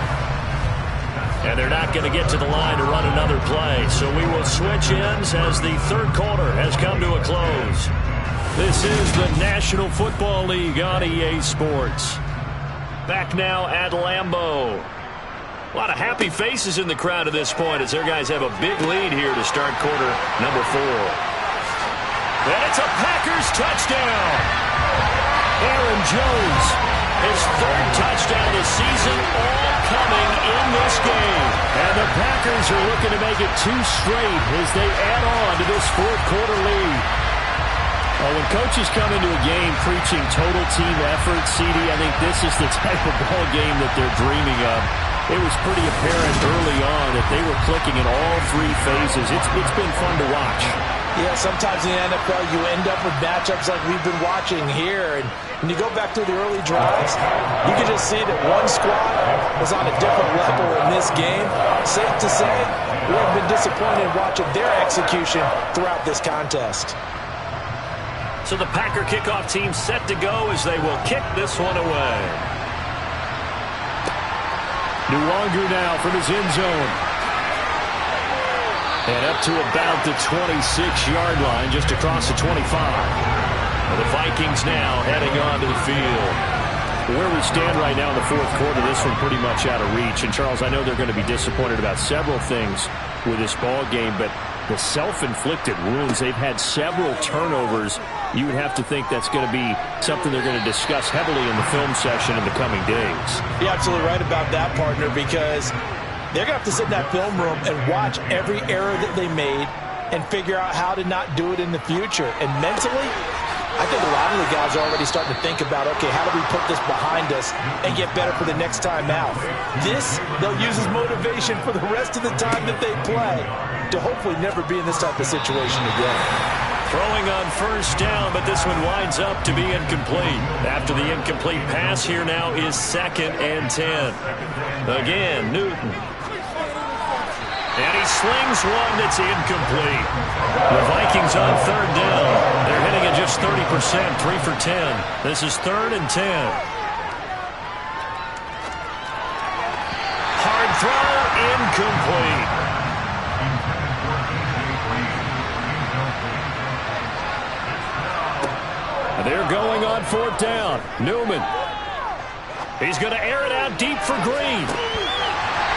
Speaker 5: And they're not going to get to the line to run another play. So we will switch ends as the third quarter has come to a close. This is the National Football League on EA Sports. Back now at Lambeau. A lot of happy faces in the crowd at this point as their guys have a big lead here to start quarter number 4. And it's a Packers touchdown. Aaron Jones, his 3rd touchdown of the season, all coming in this game. And the Packers are looking to make it 2 straight as they add on to this fourth quarter lead. Well, when coaches come into a game preaching total team effort, CD, I think this is the type of ball game that they're dreaming of. It was pretty apparent early on that they were clicking in all 3 phases. It's been fun to watch.
Speaker 4: Yeah, sometimes in the NFL you end up with matchups like we've been watching here. And when you go back to the early drives, you can just see that one squad was on a different level in this game. Safe to say, we have been disappointed watching their execution throughout this contest.
Speaker 5: So the Packer kickoff team set to go as they will kick this one away. Nwangu now from his end zone. And up to about the 26-yard line, just across the 25. And the Vikings now heading onto the field. Where we stand right now in the fourth quarter, this one pretty much out of reach. And, Charles, I know they're going to be disappointed about several things with this ball game, but the self-inflicted wounds, they've had several turnovers. You would have to think that's going to be something they're going to discuss heavily in the film session in the coming days.
Speaker 4: You're absolutely right about that, partner, because they're going to have to sit in that film room and watch every error that they made and figure out how to not do it in the future. And mentally, I think a lot of the guys are already starting to think about, okay, how do we put this behind us and get better for the next time out? This, they'll use as motivation for the rest of the time that they play to hopefully never be in this type of situation again.
Speaker 5: Throwing on first down, but this one winds up to be incomplete. After the incomplete pass, here now is 2nd and 10. Again, Newton. And he slings one that's incomplete. The Vikings on 3rd down. They're hitting at just 30%, 3 for 10. This is 3rd and 10. Hard throw, incomplete. They're going on 4th down. Newman. He's going to air it out deep for Green.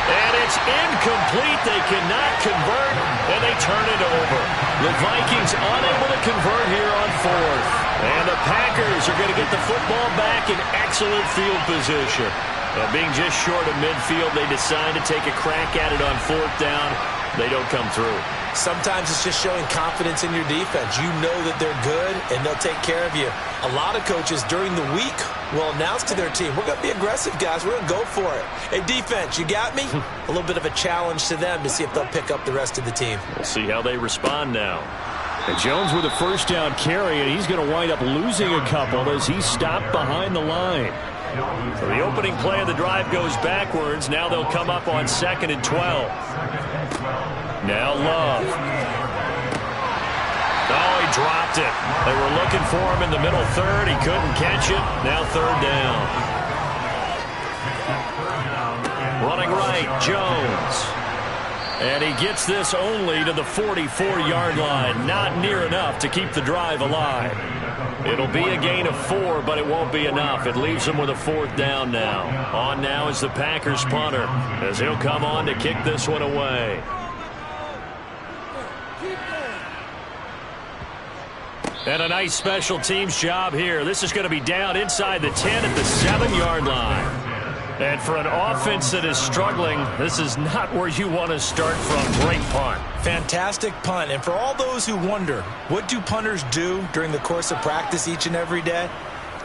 Speaker 5: And it's incomplete. They cannot convert, and they turn it over. The Vikings unable to convert here on 4th. And the Packers are going to get the football back in excellent field position. And being just short of midfield, they decide to take a crack at it on 4th down. They don't come through.
Speaker 4: Sometimes it's just showing confidence in your defense. You know that they're good, and they'll take care of you. A lot of coaches during the week will announce to their team, we're going to be aggressive, guys. We're going to go for it. Hey, defense, you got me? A little bit of a challenge to them to see if they'll pick up the rest of the team.
Speaker 5: We'll see how they respond now. And Jones with a first down carry, and he's going to wind up losing a couple as he's stopped behind the line. So the opening play of the drive goes backwards. Now they'll come up on 2nd and 12. Now Love. Oh, he dropped it. They were looking for him in the middle 3rd. He couldn't catch it. Now 3rd down. Running right, Jones. And he gets this only to the 44-yard line. Not near enough to keep the drive alive. It'll be a gain of 4, but it won't be enough. It leaves them with a 4th down now. On now is the Packers punter, as he'll come on to kick this one away. And a nice special teams job here. This is going to be down inside the 10 at the 7-yard line. And for an offense that is struggling, this is not where you want to start from. Great punt.
Speaker 4: Fantastic punt. And for all those who wonder, what do punters do during the course of practice each and every day?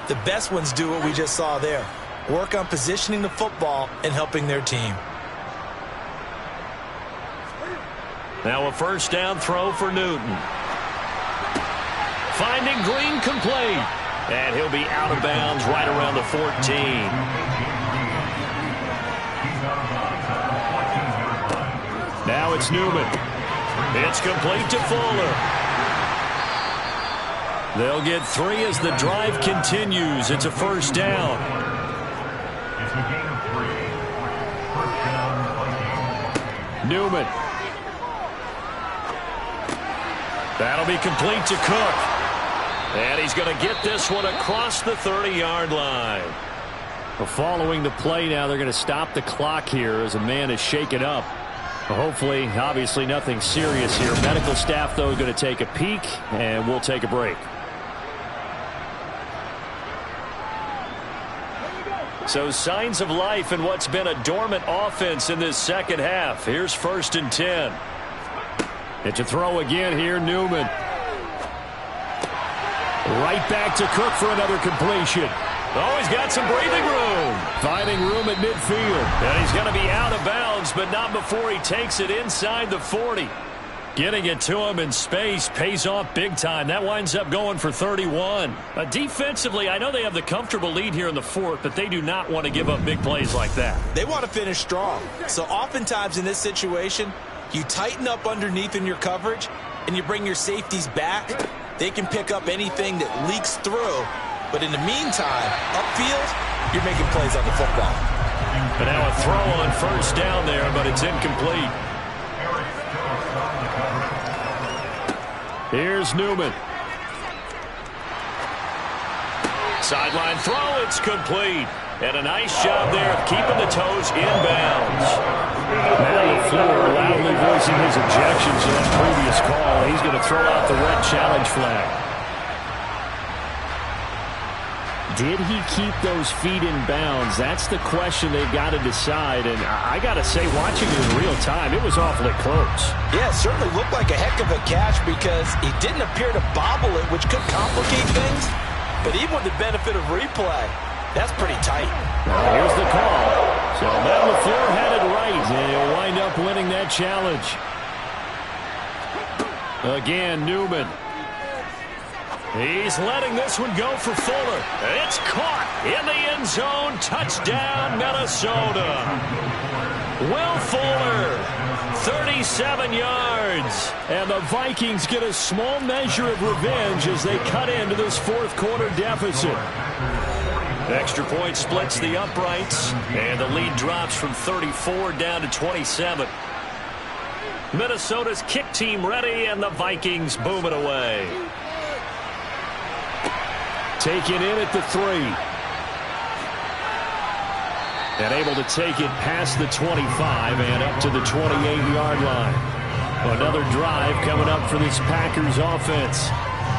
Speaker 4: The best ones do what we just saw there. Work on positioning the football and helping their team.
Speaker 5: Now a first down throw for Newton. Finding Green complete. And he'll be out of bounds right around the 14. Now it's Newman. It's complete to Fuller. They'll get 3 as the drive continues. It's a first down. Newman. That'll be complete to Cook. And he's going to get this one across the 30-yard line. Well, following the play now, they're going to stop the clock here as a man is shaken up. Well, hopefully, obviously nothing serious here. Medical staff, though, going to take a peek, and we'll take a break. So signs of life in what's been a dormant offense in this second half. Here's 1st and 10. It's a throw again here, Newman. Right back to Cook for another completion. Oh, he's got some breathing room. Finding room at midfield. And he's going to be out of bounds, but not before he takes it inside the 40. Getting it to him in space pays off big time. That winds up going for 31. Defensively, I know they have the comfortable lead here in the fourth, but they do not want to give up big plays like that.
Speaker 3: They want to finish strong. So oftentimes in this situation, you tighten up underneath in your coverage, and you bring your safeties back. They can pick up anything that leaks through. But in the meantime, upfield, you're making plays on the football.
Speaker 5: But now a throw on first down there, but it's incomplete. Here's Newman. Sideline throw, it's complete. And a nice job there of keeping the toes inbounds. Matt LaFleur loudly voicing his objections to that previous call. He's going to throw out the red challenge flag.
Speaker 2: Did he keep those feet in bounds? That's the question they've got to decide. And I got to say, watching it in real time, it was awfully close.
Speaker 3: Yeah, it certainly looked like a heck of a catch because he didn't appear to bobble it, which could complicate things. But even with the benefit of replay, that's pretty tight.
Speaker 2: Well, here's the call. So Matt LaFleur had it right, and he'll wind up winning that challenge. Again, Newman.
Speaker 5: He's letting this one go for Fuller. It's caught in the end zone. Touchdown, Minnesota. Will Fuller, 37 yards.
Speaker 2: And the Vikings get a small measure of revenge as they cut into this fourth quarter deficit.
Speaker 5: Extra point splits the uprights, and the lead drops from 34 down to 27. Minnesota's kick team ready, and the Vikings boom it away.
Speaker 2: Taken in at the 3. And able to take it past the 25 and up to the 28-yard line. Another drive coming up for this Packers offense.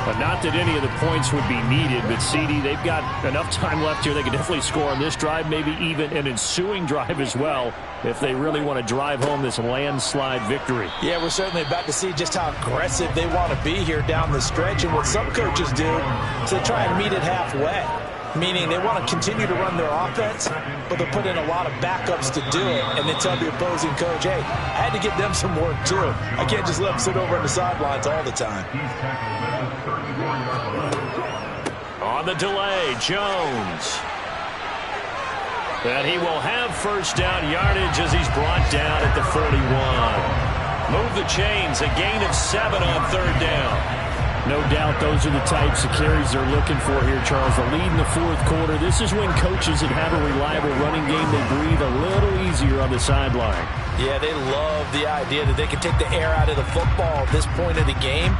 Speaker 2: But not that any of the points would be needed, but CD, they've got enough time left here. They can definitely score on this drive, maybe even an ensuing drive as well, if they really want to drive home this landslide victory.
Speaker 3: Yeah, we're certainly about to see just how aggressive they want to be here down the stretch. And what some coaches do is they try and meet it halfway, meaning they want to continue to run their offense, but they'll put in a lot of backups to do it, and then tell the opposing coach, hey, I had to get them some work too. I can't just let them sit over on the sidelines all the time.
Speaker 5: On the delay, Jones. And he will have first down yardage as he's brought down at the 41. Move the chains, a gain of 7 on third down.
Speaker 2: No doubt those are the types of carries they're looking for here, Charles. The lead in the fourth quarter. This is when coaches that have a reliable running game, they breathe a little easier on the sideline.
Speaker 3: Yeah, they love the idea that they can take the air out of the football at this point of the game.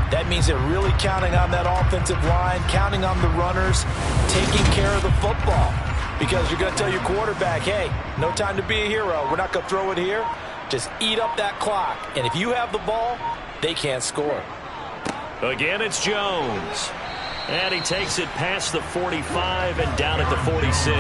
Speaker 3: That means they're really counting on that offensive line, counting on the runners, taking care of the football. Because you're going to tell your quarterback, hey, no time to be a hero. We're not going to throw it here. Just eat up that clock. And if you have the ball, they can't score.
Speaker 5: Again, it's Jones. And he takes it past the 45 and down at the 46.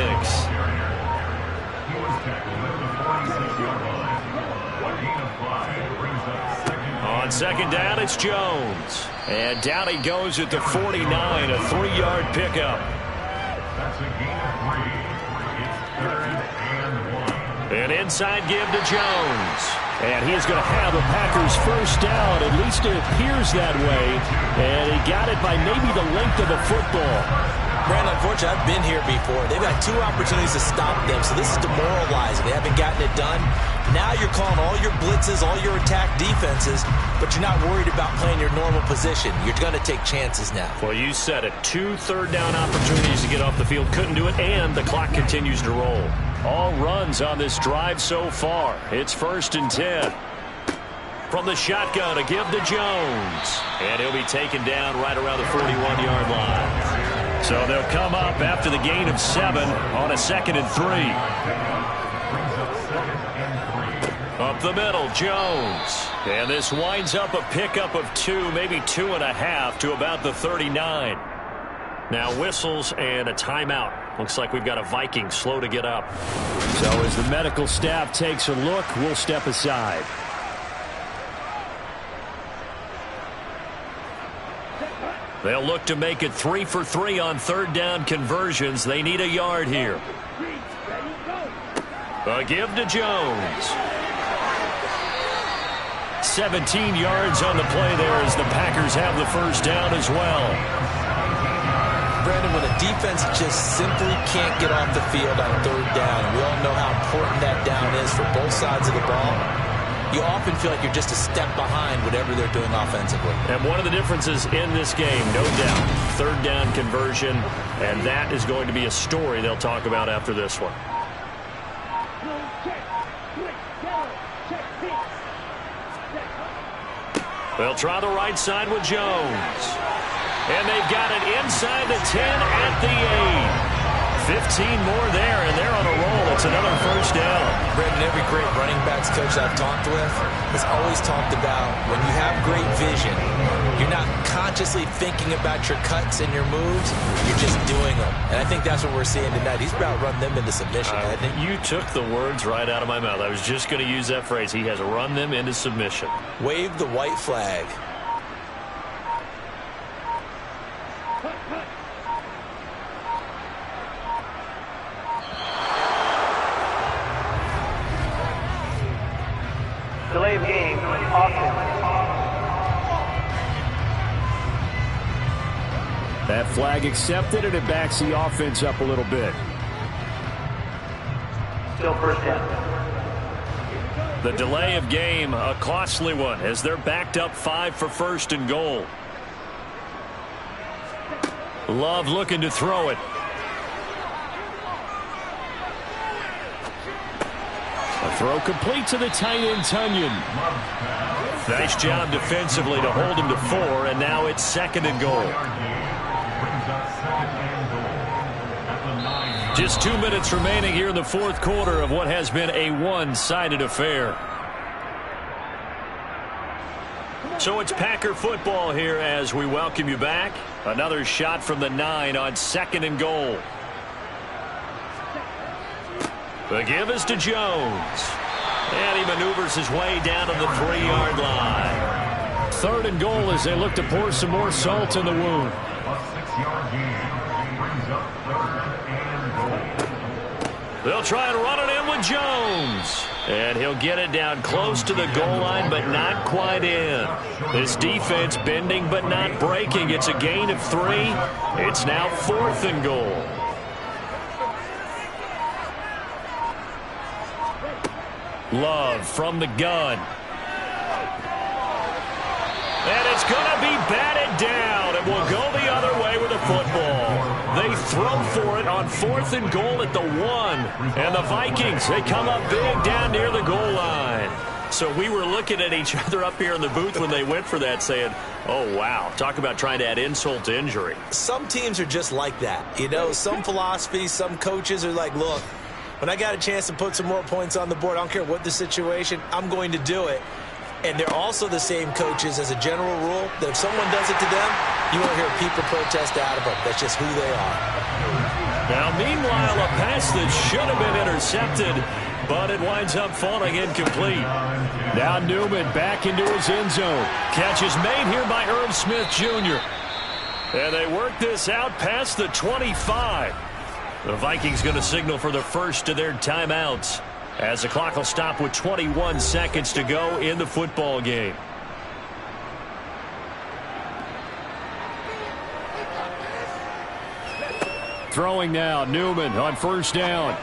Speaker 5: On second down, it's Jones. And down he goes at the 49, a 3-yard pickup. An inside give to Jones.
Speaker 2: And he's going to have the Packers first down. At least it appears that way. And he got it by maybe the length of a football.
Speaker 3: Brandon, unfortunately, I've been here before. They've had 2 opportunities to stop them, so this is demoralizing. They haven't gotten it done. Now you're calling all your blitzes, all your attack defenses, but you're not worried about playing your normal position. You're going to take chances now.
Speaker 5: Well, you said it. 2 third-down opportunities to get off the field. Couldn't do it, and the clock continues to roll. All runs on this drive so far. It's 1st and 10. From the shotgun, a give to Jones. And he'll be taken down right around the 41-yard line. So they'll come up after the gain of 7 on a 2nd and 3. Up the middle, Jones. And this winds up a pickup of 2, maybe 2.5 to about the 39. Now whistles and a timeout. Looks like we've got a Viking slow to get up.
Speaker 2: So as the medical staff takes a look, we'll step aside.
Speaker 5: They'll look to make it 3 for 3 on third down conversions. They need a yard here. A give to Jones. 17 yards on the play there as the Packers have the first down as well.
Speaker 3: Brandon, when a defense just simply can't get off the field on third down, and we all know how important that down is for both sides of the ball, you often feel like you're just a step behind whatever they're doing offensively.
Speaker 5: And one of the differences in this game, no doubt, third down conversion, and that is going to be a story they'll talk about after this one. They'll try the right side with Jones. And they've got it inside the 10 at the 8. 15 more there, and they're on a roll. It's another first down.
Speaker 3: Brendan, every great running backs coach I've talked with has always talked about when you have great vision, you're not consciously thinking about your cuts and your moves, you're just doing them. And I think that's what we're seeing tonight. He's about run them into submission, hasn't he?
Speaker 5: You took the words right out of my mouth. I was just going to use that phrase. He has run them into submission.
Speaker 3: Wave the white flag.
Speaker 7: Delay of game, offense.
Speaker 2: That flag accepted, and it backs the offense up a little bit.
Speaker 7: Still first down.
Speaker 5: The delay of game, a costly one, as they're backed up 5 for first and goal. Love looking to throw it. A throw complete to the tight end, Tunyon. Nice job defensively to hold him to 4, and now it's second and goal. Just 2 minutes remaining here in the fourth quarter of what has been a one-sided affair. So it's Packer football here as we welcome you back. Another shot from the 9 on second and goal. The give is to Jones. And he maneuvers his way down to the 3-yard line.
Speaker 2: Third and goal as they look to pour some more salt in the wound.
Speaker 5: They'll try and run it in with Jones. And he'll get it down close to the goal line, but not quite in. This defense bending but not breaking. It's a gain of 3. It's now fourth and goal. Love from the gun. And it's going to be batted down, and will go the other way with the football. They throw for it on fourth and goal at the 1. And the Vikings, they come up big down near the goal line. So we were looking at each other up here in the booth when they went for that saying, oh, wow, talk about trying to add insult to injury.
Speaker 3: Some teams are just like that. You know, some philosophies, some coaches are like, look, when I got a chance to put some more points on the board, I don't care what the situation, I'm going to do it. And they're also the same coaches as a general rule that if someone does it to them, you won't hear people protest out of them. That's just who they are.
Speaker 5: Now, meanwhile, a pass that should have been intercepted, but it winds up falling incomplete.
Speaker 2: Now Newman back into his end zone.
Speaker 5: Catch is made here by Irv Smith Jr. And they work this out past the 25. The Vikings going to signal for the first of their timeouts as the clock will stop with 21 seconds to go in the football game.
Speaker 2: Throwing now, Newman on first down.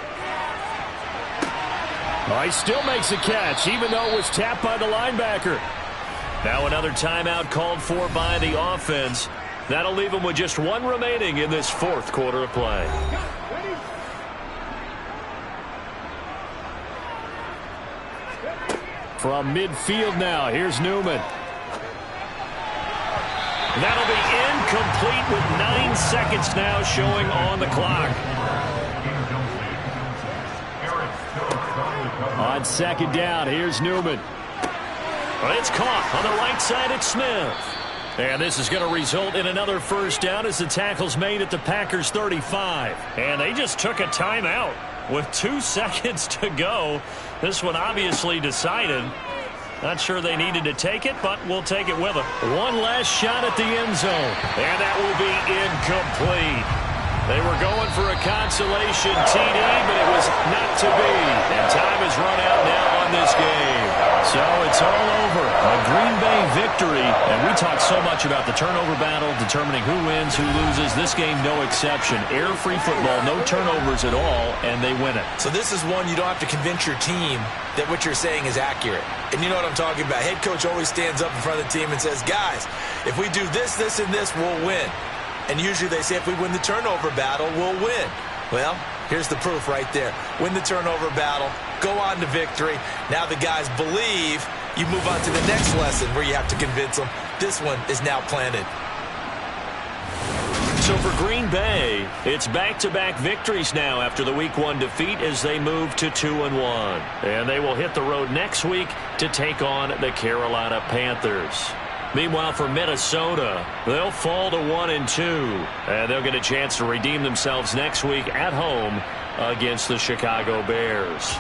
Speaker 2: Oh, he still makes a catch, even though it was tapped by the linebacker.
Speaker 5: Now another timeout called for by the offense. That'll leave them with just 1 remaining in this fourth quarter of play.
Speaker 2: From midfield now, here's Newman.
Speaker 5: That'll be incomplete with 9 seconds now showing on the clock.
Speaker 2: On second down, here's Newman.
Speaker 5: It's caught on the right side at Smith. And this is going to result in another first down as the tackle's made at the Packers 35. And they just took a timeout with 2 seconds to go. This one obviously decided. Not sure they needed to take it, but we'll take it with them. One last shot at the end zone. And that will be incomplete. They were going for a consolation TD, but it was not to be. And time has run out now on
Speaker 2: won this game. So it's all over. A Green Bay victory. And we talk so much about the turnover battle, determining who wins, who loses. This game, no exception. Air-free football, no turnovers at all, and they win it.
Speaker 3: So this is one you don't have to convince your team that what you're saying is accurate. And you know what I'm talking about. Head coach always stands up in front of the team and says, guys, if we do this, this, and this, we'll win. And usually they say if we win the turnover battle, we'll win. Well, here's the proof right there. Win the turnover battle, go on to victory. Now the guys believe. You move on to the next lesson where you have to convince them. This one is now planted.
Speaker 2: So for Green Bay, it's back-to-back victories now after the Week 1 defeat as they move to 2-1. And they will hit the road next week to take on the Carolina Panthers. Meanwhile, for Minnesota, they'll fall to 1-2, and they'll get a chance to redeem themselves next week at home against the Chicago Bears.